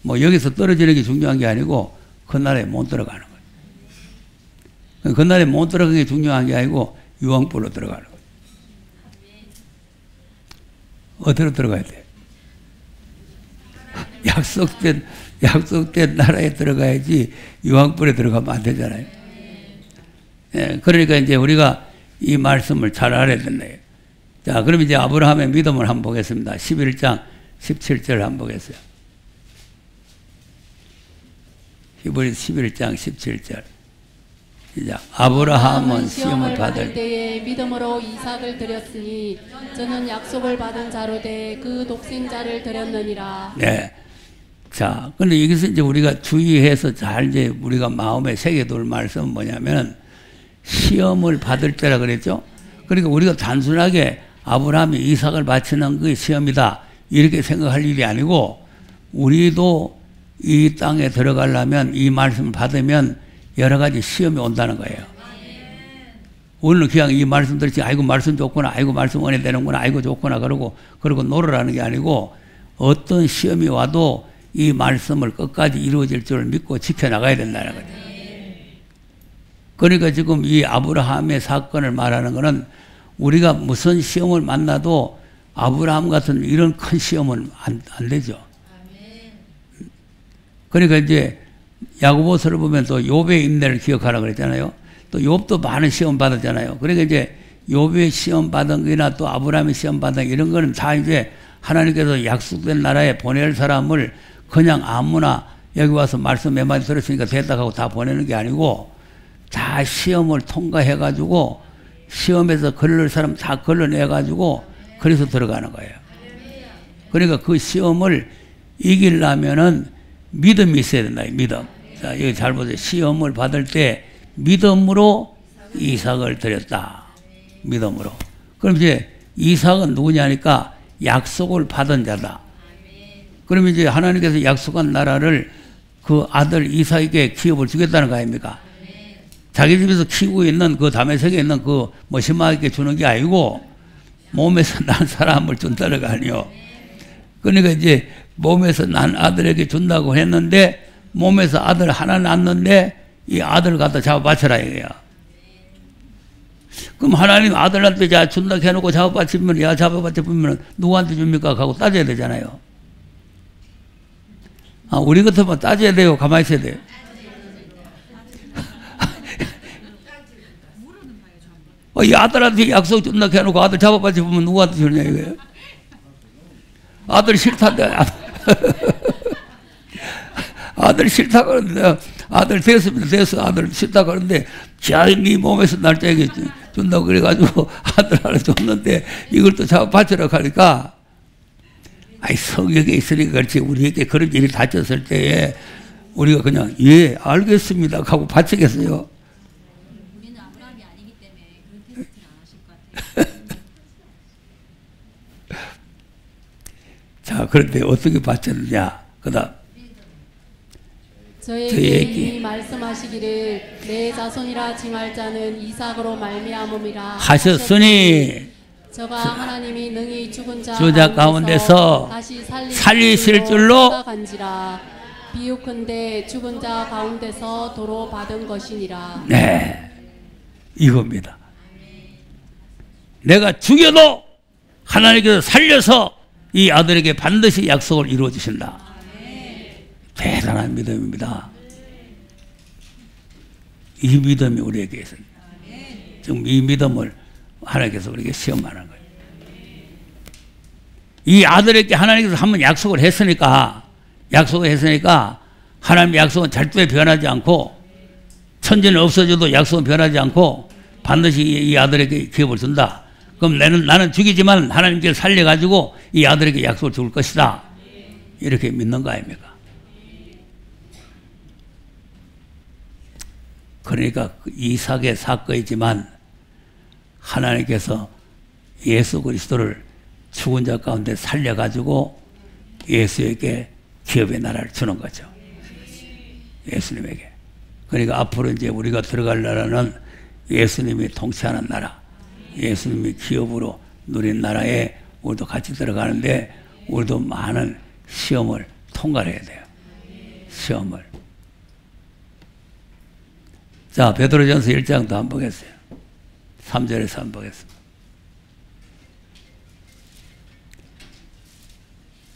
뭐 여기서 떨어지는 게 중요한 게 아니고 그날에 못 들어가는 거예요. 그날에 못 들어가는 게 중요한 게 아니고 유황불로 들어가는 거예요. 어디로 들어가야 돼? 약속된 나라에 들어가야지 유황불에 들어가면 안 되잖아요. 예, 그러니까 이제 우리가 이 말씀을 잘 알아야 된다. 자, 그럼 이제 아브라함의 믿음을 한번 보겠습니다. 11장 17절 한번 보겠어요. 히브리서 11장 17절. 시작. 아브라함은 시험을 받을 때에 믿음으로 이삭을 드렸으니 저는 약속을 받은 자로 돼 그 독생자를 드렸느니라. 네. 자, 근데 여기서 이제 우리가 주의해서 잘 이제 우리가 마음에 새겨둘 말씀은 뭐냐면 시험을 받을 때라 그랬죠. 그러니까 우리가 단순하게 아브라함이 이삭을 바치는 그 시험이다 이렇게 생각할 일이 아니고, 우리도 이 땅에 들어가려면 이 말씀을 받으면 여러 가지 시험이 온다는 거예요. 오늘은 그냥 이 말씀 들었지, 아이고 말씀 좋구나, 아이고 말씀 은혜 되는구나, 아이고 좋구나 그러고 놀으라는 게 아니고, 어떤 시험이 와도 이 말씀을 끝까지 이루어질 줄 믿고 지켜나가야 된다는 거죠. 그러니까 지금 이 아브라함의 사건을 말하는 것은 우리가 무슨 시험을 만나도 아브라함 같은 이런 큰 시험은 안 되죠. 그러니까 이제 야고보서를 보면 또 욥의 인내를 기억하라 그랬잖아요. 또 욥도 많은 시험 받았잖아요. 그러니까 이제 욥의 시험 받은 거나 또 아브라함의 시험 받은 이런 거는 다 이제 하나님께서 약속된 나라에 보낼 사람을 그냥 아무나 여기 와서 말씀 몇 마디 들었으니까 됐다 하고 다 보내는 게 아니고, 다 시험을 통과해가지고 시험에서 걸릴 사람 다 걸러내가지고 그래서 들어가는 거예요. 그러니까 그 시험을 이기려면은 믿음이 있어야 된다. 믿음. 자, 여기 잘 보세요. 시험을 받을 때 믿음으로 이삭을 드렸다. 믿음으로. 그럼 이제 이삭은 누구냐니까 약속을 받은 자다. 그럼 이제 하나님께서 약속한 나라를 그 아들 이삭에게 기업을 주겠다는 거 아닙니까? 자기 집에서 키우고 있는 그 다메섹에 있는 그 심하게 주는 게 아니고 몸에서 난 사람을 준다는 거 아니요. 그러니까 이제 몸에서 난 아들에게 준다고 했는데 몸에서 아들 하나 낳았는데 이 아들 갖다 잡아 바쳐라 이거야. 그럼 하나님 아들한테 자 준다 해놓고 잡아 바치면 잡아 바쳐보면 누구한테 줍니까? 하고 따져야 되잖아요. 우리 같으면 따져야 돼요? 가만히 있어야 돼요? 이 아들한테 약속 준다 해놓고 아들 잡아 바쳐보면 누구한테 주느냐 이거예요. 아들 싫다는데 아들 싫다 그러는데 아들 됐습니다. 됐어. 아들 싫다 그러는데 네 몸에서 날짜에게 준다고 그래가지고 아들 하나 줬는데 이걸 또 잡아 바치러 가니까 성경에 있으니까 그렇지 우리에게 그런 일이 닥쳤을 때에 우리가 그냥 예 알겠습니다 하고 바치겠어요. 우리는 아브라함이 아니기 때문에 그런 테스트는 안 하실 것 같아요. 자, 그런데 어떻게 바쳤느냐? 그다음 저에게 이미 말씀하시기를 내 자손이라 칭할 자는 이삭으로 말미암음이라 하셨으니 저가 하나님이 능히 죽은 자 가운데서 다시 살리실 줄로 간지라 비유컨대 죽은 자 가운데서 도로 받은 것이니라. 네, 이겁니다. 내가 죽여도 하나님께서 살려서 이 아들에게 반드시 약속을 이루어 주신다. 대단한 믿음입니다. 이 믿음이 우리에게 있습니다. 지금 이 믿음을 하나님께서 우리에게 시험하는 거예요. 이 아들에게 하나님께서 한번 약속을 했으니까 하나님의 약속은 절대 변하지 않고 천지는 없어져도 약속은 변하지 않고 반드시 이 아들에게 기업을 준다. 그럼 나는 죽이지만 하나님께서 살려가지고 이 아들에게 약속을 줄 것이다. 이렇게 믿는 거 아닙니까? 그러니까 이삭의 사건이지만 하나님께서 예수 그리스도를 죽은 자 가운데 살려가지고 예수에게 기업의 나라를 주는 거죠. 예수님에게. 그러니까 앞으로 이제 우리가 들어갈 나라는 예수님이 통치하는 나라, 예수님이 기업으로 누린 나라에 우리도 같이 들어가는데 우리도 많은 시험을 통과해야 돼요. 시험을. 자, 베드로전서 1장도 한번 보겠어요. 3절에서 한번 보겠습니다.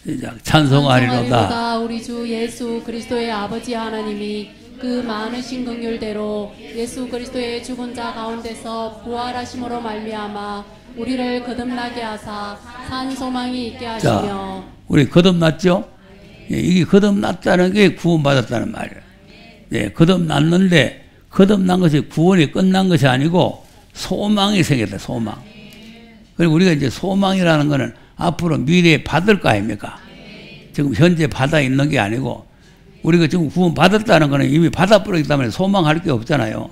시작. 찬송하리로다. 우리 주 예수 그리스도의 아버지 하나님이 그 많으신 긍휼대로 예수 그리스도의 죽은 자 가운데서 부활하심으로 말미암아 우리를 거듭나게 하사 산 소망이 있게 하시며. 자, 우리 거듭났죠? 예, 이게 거듭났다는 게 구원받았다는 말이에요. 예, 거듭났는데 거듭난 것이 구원이 끝난 것이 아니고 소망이 생겼다. 소망. 그리고 우리가 이제 소망이라는 것은 앞으로 미래에 받을 거 아닙니까? 지금 현재 받아 있는 게 아니고 우리가 지금 구원 받았다는 것은 이미 받아버렸기 때문에 소망할 게 없잖아요.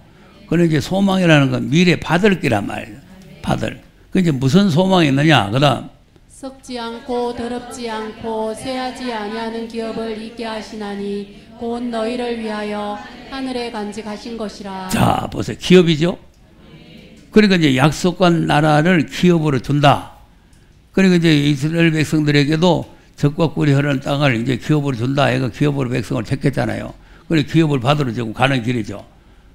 그런데 이제 소망이라는 건 미래에 받을 게란 말이에요. 받을. 그 이제 무슨 소망이 있느냐? 그다음 썩지 않고 더럽지 않고 쇠하지 아니하는 기업을 있게 하시나니 곧 너희를 위하여 하늘에 간직하신 것이라. 자, 보세요. 기업이죠. 그러니까 이제 약속한 나라를 기업으로 준다. 그러니까 이제 이스라엘 백성들에게도 적과 꿀이 흐르는 땅을 이제 기업으로 준다. 애가 기업으로 백성을 택했잖아요. 그래서 기업을 받으러 지금 가는 길이죠.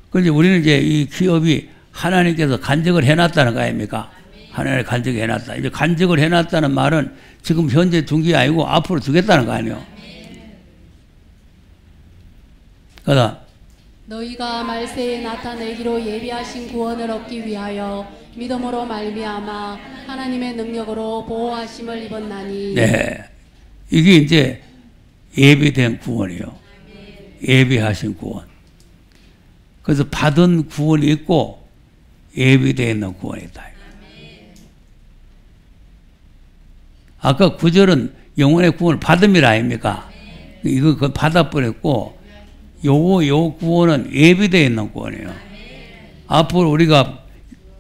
그런데 우리는 이제 이 기업이 하나님께서 간직을 해놨다는 거 아닙니까? 하나님 간직을 해놨다. 이제 간직을 해놨다는 말은 지금 현재 준 게 아니고 앞으로 주겠다는 거 아니에요. 그다음 너희가 말세에 나타내기로 예비하신 구원을 얻기 위하여 믿음으로 말미암아 하나님의 능력으로 보호하심을 입었나니. 네, 이게 이제 예비된 구원이에요. 예비하신 구원. 그래서 받은 구원이 있고 예비되어 있는 구원이 있다. 아까 9절은 영혼의 구원을 받음이라 아닙니까? 이거 그걸 받아버렸고 요 구원은 예비되어 있는 구원이에요. 앞으로 우리가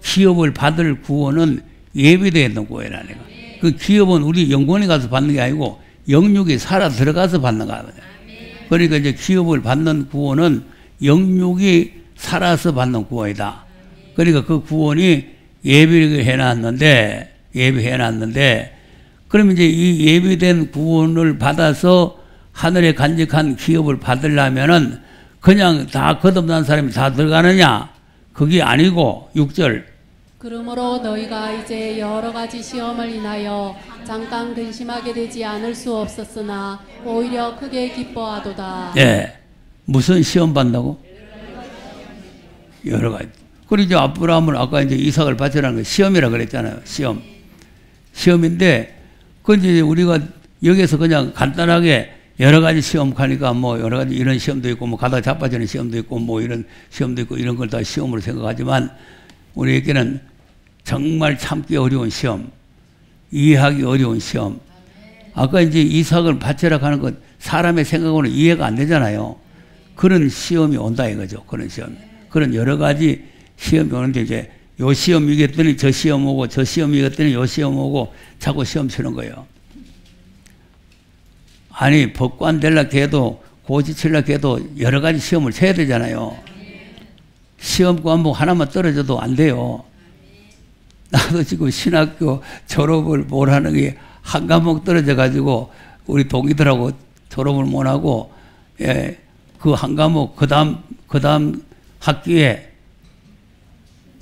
기업을 받을 구원은 예비되어 있는 구원이라는 거예요. 그 기업은 우리 영혼이 가서 받는 게 아니고 영육이 살아 들어가서 받는 거거든요. 그러니까 이제 기업을 받는 구원은 영육이 살아서 받는 구원이다. 그러니까 그 구원이 예비해놨는데 그러면 이제 이 예비된 구원을 받아서 하늘에 간직한 기업을 받으려면은 그냥 다 거듭난 사람이 다 들어가느냐? 그게 아니고 6절. 그러므로 너희가 이제 여러 가지 시험을 인하여 잠깐 근심하게 되지 않을 수 없었으나 오히려 크게 기뻐하도다. 예. 무슨 시험 받는다고? 여러 가지. 그리고 이제 아브라함을 아까 이제 이삭을 바치라는 거 시험이라 그랬잖아요. 시험. 시험인데 그 이제 우리가 여기서 그냥 간단하게 여러 가지 시험 가니까 뭐 여러 가지 이런 시험도 있고 뭐 가다 자빠지는 시험도 있고 뭐 이런 시험도 있고 이런 걸 다 시험으로 생각하지만 우리에게는 정말 참기 어려운 시험, 이해하기 어려운 시험. 아까 이제 이삭을 바치라 하는 것 사람의 생각으로는 이해가 안 되잖아요. 그런 시험이 온다 이거죠. 그런 시험. 그런 여러 가지 시험이 오는데 이제 요 시험 이겼더니 저 시험 오고 저 시험 이겼더니 요 시험 오고 자꾸 시험 치는 거예요. 아니 법관 되려고 해도 고시 치려고 해도 여러 가지 시험을 쳐야 되잖아요. 시험 과목 하나만 떨어져도 안 돼요. 나도 지금 신학교 졸업을 못 하는 게 한 과목 떨어져 가지고 우리 동기들하고 졸업을 못 하고 예, 그 한 과목 그 다음 학기에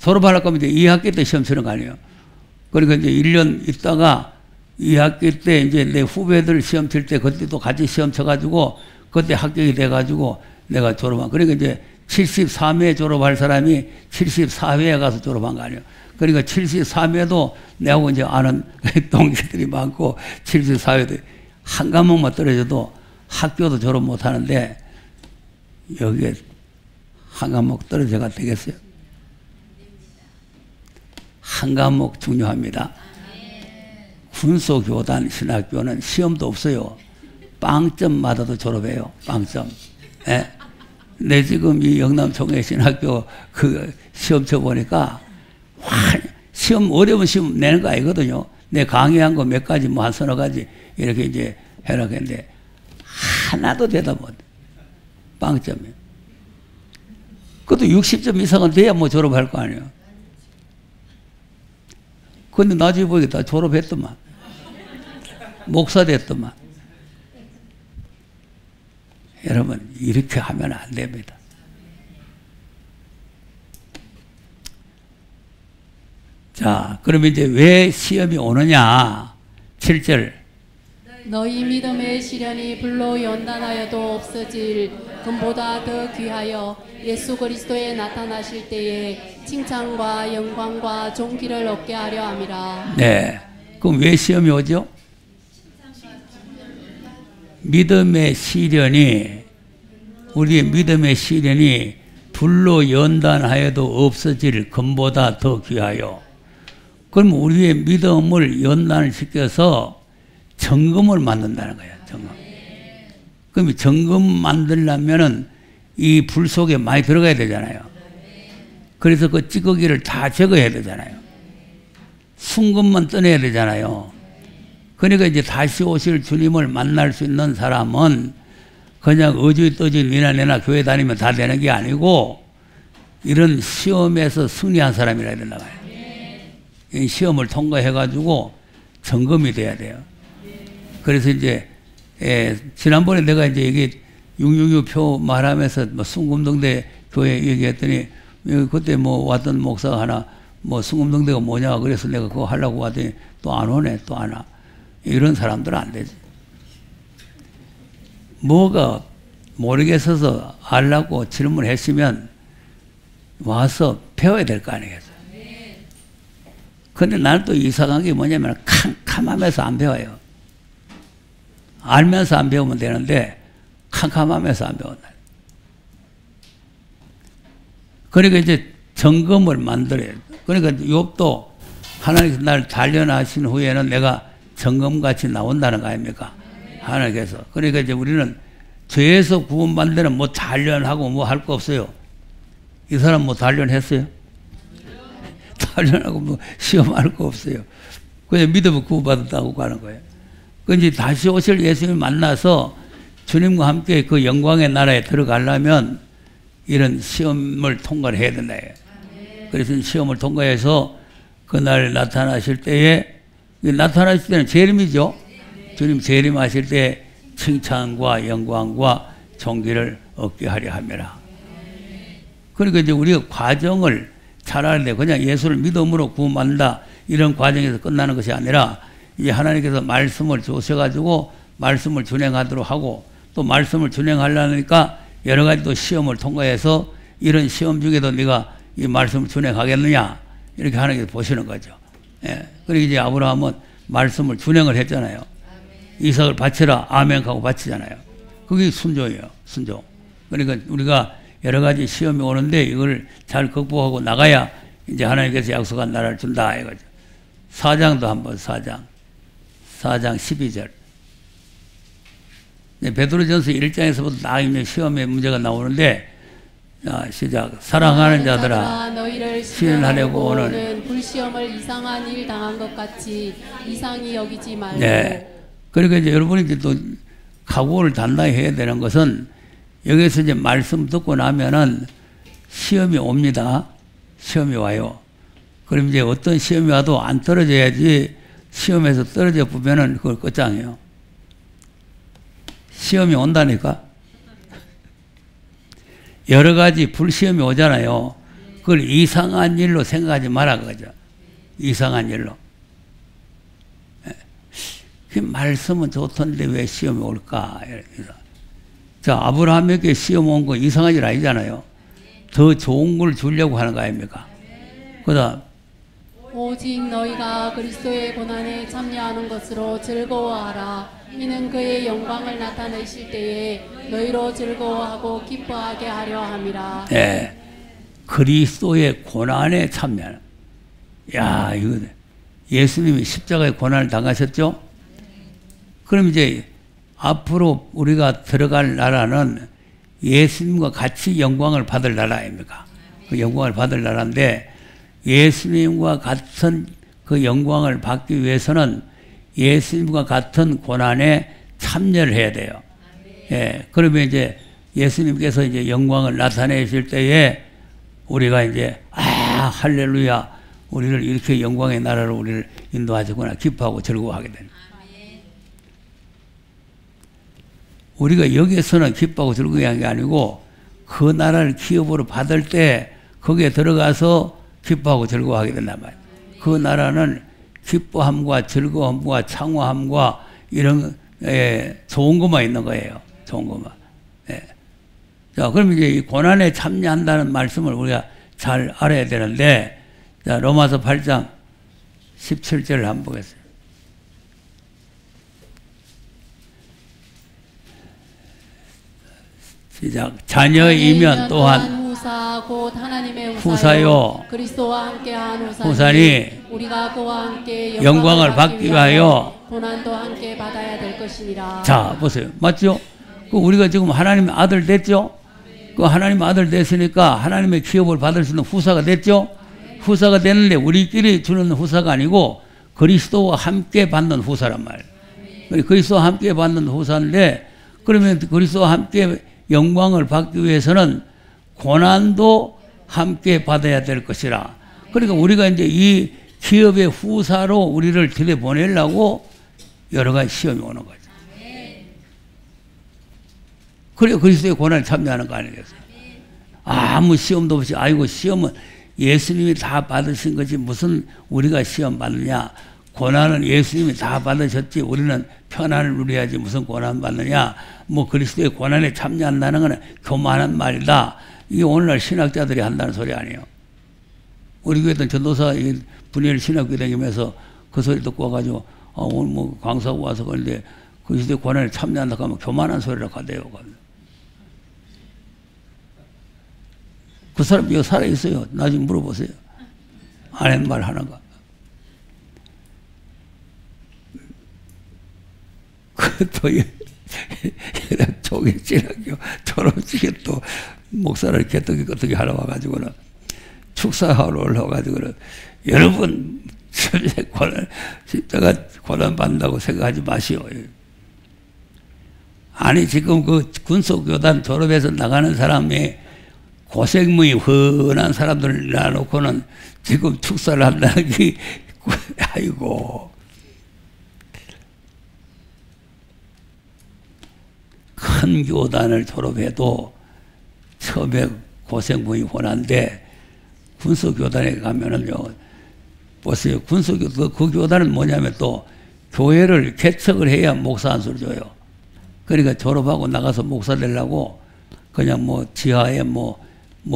졸업하려고 하면 이제 2학기 때 시험 치는 거 아니에요. 그러니까 이제 1년 있다가 2학기 때 이제 내 후배들 시험 칠 때 그때도 같이 시험 쳐가지고 그때 합격이 돼가지고 내가 졸업한. 그러니까 이제 73회 졸업할 사람이 74회에 가서 졸업한 거 아니에요. 그러니까 73회도 내하고 이제 아는 동기들이 많고 74회도 한 과목만 떨어져도 학교도 졸업 못 하는데 여기에 한 과목 떨어져가 되겠어요? 한 과목 중요합니다. 군소교단 신학교는 시험도 없어요. 빵점 맞아도 졸업해요. 빵점. 예? 내 지금 이 영남총회 신학교 그 시험 쳐보니까 시험 어려운 시험 내는 거 아니거든요. 내 강의한 거 몇 가지 뭐 한 서너 가지 이렇게 이제 해라겠는데 하나도 대답 못 해. 빵점이에요. 그것도 60점 이상은 돼야 뭐 졸업할 거 아니에요. 근데 나중에 보니까 다 졸업했더만. 목사 됐더만. 여러분, 이렇게 하면 안 됩니다. 자, 그러면 이제 왜 시험이 오느냐? 7절. 너희 믿음의 시련이 불로 연단하여도 없어질 금보다 더 귀하여 예수 그리스도에 나타나실 때에 칭찬과 영광과 존귀를 얻게 하려 함이라. 네. 그럼 왜 시험이 오죠? 믿음의 시련이, 우리의 믿음의 시련이 불로 연단하여도 없어질 금보다 더 귀하여. 그럼 우리의 믿음을 연단시켜서 정금을 만든다는 거예요. 정금. 그럼 정금 만들려면은 이 불 속에 많이 들어가야 되잖아요. 그래서 그 찌꺼기를 다 제거해야 되잖아요. 순금만 떠내야 되잖아요. 그러니까 이제 다시 오실 주님을 만날 수 있는 사람은 그냥 어주떠지 니나 내나 교회 다니면 다 되는 게 아니고 이런 시험에서 승리한 사람이라 해야 된다 말이에요. 이 시험을 통과해가지고 점검이 돼야 돼요. 그래서 이제 지난번에 내가 이제 이게 666 표 말하면서 뭐 순금동대 교회 얘기했더니 그때 뭐 왔던 목사가 하나 뭐 순금동대가 뭐냐 그래서 내가 그거 하려고 왔더니 또 안 오네 또 안 와. 이런 사람들은 안 되지. 뭐가 모르겠어서 알라고 질문했으면 와서 배워야 될 거 아니겠어요. 근데 나는 또 이상한 게 뭐냐면 캄캄하면서 안 배워요. 알면서 안 배우면 되는데 캄캄하면서 안 배운다. 그러니까 이제 점검을 만들어야 돼. 그러니까 욥도 하나님께서 나를 단련하신 후에는 내가 점검같이 나온다는 거 아닙니까? 하나님께서. 그러니까 이제 우리는 죄에서 구원받는 데는 뭐 단련하고 뭐 할 거 없어요. 이 사람 뭐 단련했어요? 단련하고 뭐 시험할 거 없어요. 그냥 믿으면 구원받았다고 가는 거예요. 그 이제 다시 오실 예수님 만나서 주님과 함께 그 영광의 나라에 들어가려면 이런 시험을 통과를 해야 된다. 그래서 시험을 통과해서 그날 나타나실 때에 나타나실 때는 재림이죠. 주님 재림하실 때 칭찬과 영광과 존귀를 얻게 하려 함이라. 그러니까 이제 우리가 과정을 잘 알아야 그냥 예수를 믿음으로 구원받는다 이런 과정에서 끝나는 것이 아니라 이제 하나님께서 말씀을 주셔가지고 말씀을 준행하도록 하고 또 말씀을 준행하려니까 여러 가지 또 시험을 통과해서 이런 시험 중에도 네가 이 말씀을 준행하겠느냐 이렇게 하나님께서 보시는 거죠. 예. 그리고 이제 아브라함은 말씀을 준행을 했잖아요. 이삭을 바치라 아멘 하고 바치잖아요. 그게 순종이에요. 순종. 그러니까 우리가 여러 가지 시험이 오는데 이걸 잘 극복하고 나가야 이제 하나님께서 약속한 나라를 준다 이거죠. 4장도 한번 4장 12절. 베드로전서 1장에서부터 나 있는 시험의 문제가 나오는데 자, 시작. 사랑하는 자들아 너희를 시련하려고 오는 불시험을 이상한 일 당한 것 같이 이상히 여기지 말고. 네. 그러니까 이제 여러분이 이제 또 각오를 단단히 해야 되는 것은 여기서 이제 말씀 듣고 나면은 시험이 옵니다. 시험이 와요. 그럼 이제 어떤 시험이 와도 안 떨어져야지 시험에서 떨어져 보면은 그걸 끝장이에요. 시험이 온다니까. 여러 가지 불시험이 오잖아요. 그걸 이상한 일로 생각하지 말아 그거죠. 이상한 일로. 그 말씀은 좋던데 왜 시험이 올까? 이래서. 자, 아브라함에게 시험 온 거 이상한 일 아니잖아요. 더 좋은 걸 주려고 하는 거 아닙니까? 그다음 온 오직 너희가 그리스도의 고난에 참여하는 것으로 즐거워하라. 이는 그의 영광을 나타내실 때에 너희로 즐거워하고 기뻐하게 하려 함이라. 예, 그리스도의 고난에 참여하는. 야, 이거 예수님이 십자가의 고난을 당하셨죠? 그럼 이제 앞으로 우리가 들어갈 나라는 예수님과 같이 영광을 받을 나라 아닙니까? 그 영광을 받을 나라인데, 예수님과 같은 그 영광을 받기 위해서는 예수님과 같은 고난에 참여를 해야 돼요. 예, 그러면 이제 예수님께서 이제 영광을 나타내실 때에 우리가 이제 할렐루야, 우리를 이렇게 영광의 나라로 우리를 인도하시구나 기뻐하고 즐거워하게 됩니다. 우리가 여기에서는 기뻐하고 즐거워하는 게 아니고 그 나라를 기업으로 받을 때 거기에 들어가서 기뻐하고 즐거워하게 된단 말이에요. 그 나라는 기뻐함과 즐거움과 창화함과 이런 좋은 것만 있는 거예요. 좋은 것만. 예. 자, 그럼 이제 이 고난에 참여한다는 말씀을 우리가 잘 알아야 되는데, 자, 로마서 8장 17절을 한번 보겠습니다. 시작. 자녀이면 또한 후사 곧 하나님의 후사요 그리스도와 함께한 후사니 우리가 그와 함께 영광을 받기 위하여 고난도 함께 받아야 될 것이니라. 자, 보세요. 맞죠? 우리가 지금 하나님의 아들 됐죠? 그 하나님의 아들 됐으니까 하나님의 기업을 받을 수 있는 후사가 됐죠? 후사가 됐는데 우리끼리 주는 후사가 아니고 그리스도와 함께 받는 후사란 말이에요. 그리스도와 함께 받는 후사인데, 그러면 그리스도와 함께 영광을 받기 위해서는 고난도 함께 받아야 될 것이라. 그러니까 우리가 이제 이 기업의 후사로 우리를 들여보내려고 여러 가지 시험이 오는 거죠. 그래야 그리스도의 고난에 참여하는 거 아니겠어요? 아무 시험도 없이, 아이고, 시험은 예수님이 다 받으신 거지 무슨 우리가 시험 받느냐. 고난은 예수님이 다 받으셨지 우리는 편안을 누려야지 무슨 고난 받느냐. 뭐 그리스도의 고난에 참여한다는 것은 교만한 말이다. 이게 오늘날 신학자들이 한다는 소리 아니에요. 우리 교회 있던 전도사 분야를 신학교에 다니면서 그 소리 듣고 와가지고 오늘 뭐 강사하고 와서 그런데 그리스도의 고난에 참여한다고 하면 교만한 소리라고 하대요. 그 사람 여기 살아있어요. 나중에 물어보세요. 안 했는 말 하는가. 또 조기진학교 졸업식에 또 목사를 개떡이 끄떡이 하러 와가지고는 축사하러 올라와가지고는 여러분 십자가 고난 받는다고 생각하지 마시오. 아니 지금 그 군속교단 졸업해서 나가는 사람이 고생무이 흔한 사람들 놔놓고는 지금 축사를 한다는 게 아이고. 큰 교단을 졸업해도 처음에 고생무이 혼한데 군소교단에 가면은요, 보세요. 군소교단, 그 교단은 뭐냐면 또 교회를 개척을 해야 목사 한 수를 줘요. 그러니까 졸업하고 나가서 목사 되려고 그냥 뭐 지하에 뭐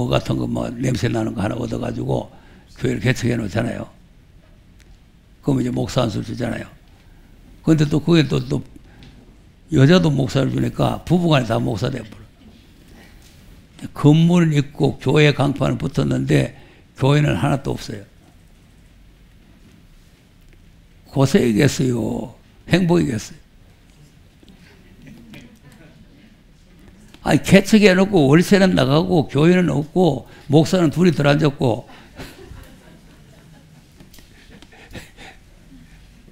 같은 거 뭐 냄새 나는 거 하나 얻어가지고 교회를 개척해 놓잖아요. 그럼 이제 목사 한 수를 주잖아요. 그런데 또 그게 또 여자도 목사를 주니까 부부간에 다 목사 돼버려. 건물은 있고 교회 강판은 붙었는데 교회는 하나도 없어요. 고생이겠어요. 행복이겠어요. 아니 개척해놓고 월세는 나가고 교회는 없고 목사는 둘이 들어앉았고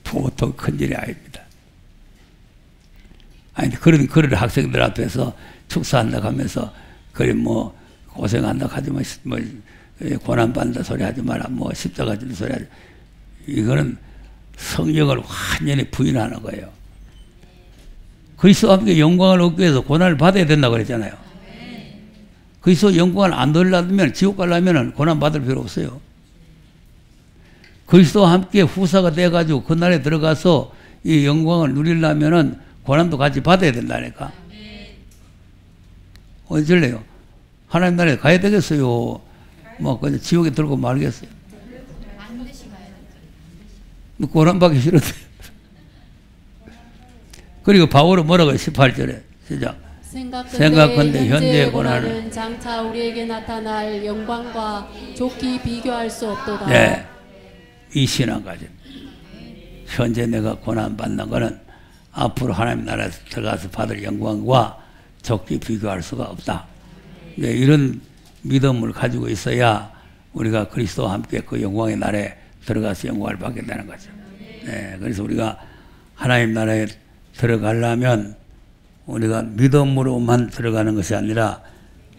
보통 큰일이 아닙니다. 아니 그런 학생들 앞에서 축사한다고 하면서 그래 뭐 고생한다고 하지 마, 뭐 고난받는다 소리 하지 마라, 뭐 십자가 지는 소리 하지. 이거는 성령을 완전히 부인하는 거예요. 그리스도와 함께 영광을 얻기 위해서 고난을 받아야 된다고 그랬잖아요. 그리스도 영광을 안 얻으려면 지옥 가려면 고난 받을 필요 없어요. 그리스도와 함께 후사가 돼가지고 그 날에 들어가서 이 영광을 누리려면은 고난도 같이 받아야 된다니까. 어쩔래요? 하나님 나라에 가야 되겠어요? 뭐 그냥 지옥에 들고 말겠어요? 고난받기 싫었대. 그리고 바울은 뭐라고 18절에 시작. 생각건대 현재의 고난은 장차 우리에게 나타날 영광과 좋게 비교할 수 없도다. 네, 이 신앙까지. 현재 내가 고난받는 것은 앞으로 하나님 나라에 들어가서 받을 영광과 좋게 비교할 수가 없다. 네, 이런 믿음을 가지고 있어야 우리가 그리스도와 함께 그 영광의 나라에 들어가서 영광을 받게 되는 거죠. 네, 그래서 우리가 하나님 나라에 들어가려면 우리가 믿음으로만 들어가는 것이 아니라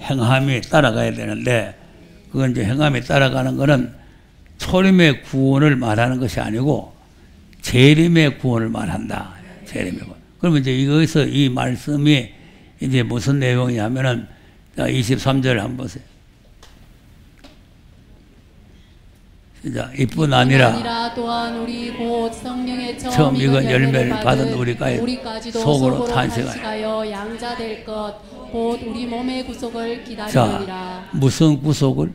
행함이 따라가야 되는데, 그건 이제 행함이 따라가는 것은 초림의 구원을 말하는 것이 아니고 재림의 구원을 말한다. 재림의 구원. 그러면 이제 여기서 이 말씀이 이제 무슨 내용이냐면은 23절 한번 보세요. 이뿐 아니라 또한 우리 곧 성령의 처음 익은 열매를 받은 우리까지도 속으로 탄식하여 양자 될 것 곧 우리 몸의 구속을 기다리느니라. 자, 무슨 구속을?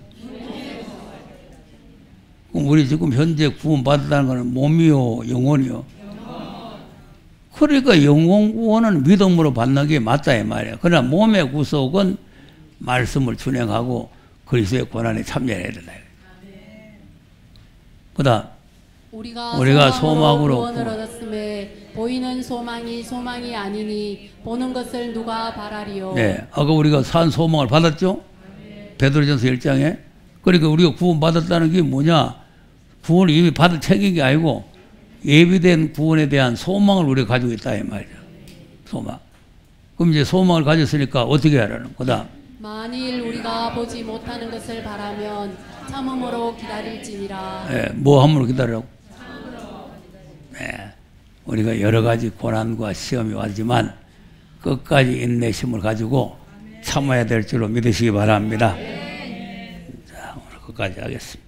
그럼 우리 지금 현재 구원받았다는 것은 몸이요 영혼이요? 그러니까 영혼 구원은 믿음으로 받는 게 맞다 이 말이에요. 그러나 몸의 구속은 말씀을 준행하고 그리스도의 고난에 참여해야 된다. 그다음 우리가 소망으로 구원을 얻었음에 보이는 소망이 아니니 보는 것을 누가 바라리요. 네, 아까 우리가 산 소망을 받았죠. 베드로전서 1장에. 그러니까 우리가 구원 받았다는 게 뭐냐? 구원을 이미 받을 책임이 아니고 예비된 구원에 대한 소망을 우리가 가지고 있다 이 말이죠. 소망. 그럼 이제 소망을 가졌으니까 어떻게 하라는? 그다음 만일 우리가 보지 못하는 것을 바라면 참음으로 기다릴지니라. 네, 뭐 함으로 기다리라고? 네, 우리가 여러 가지 고난과 시험이 왔지만 끝까지 인내심을 가지고 참아야 될 줄로 믿으시기 바랍니다. 자, 오늘 끝까지 하겠습니다.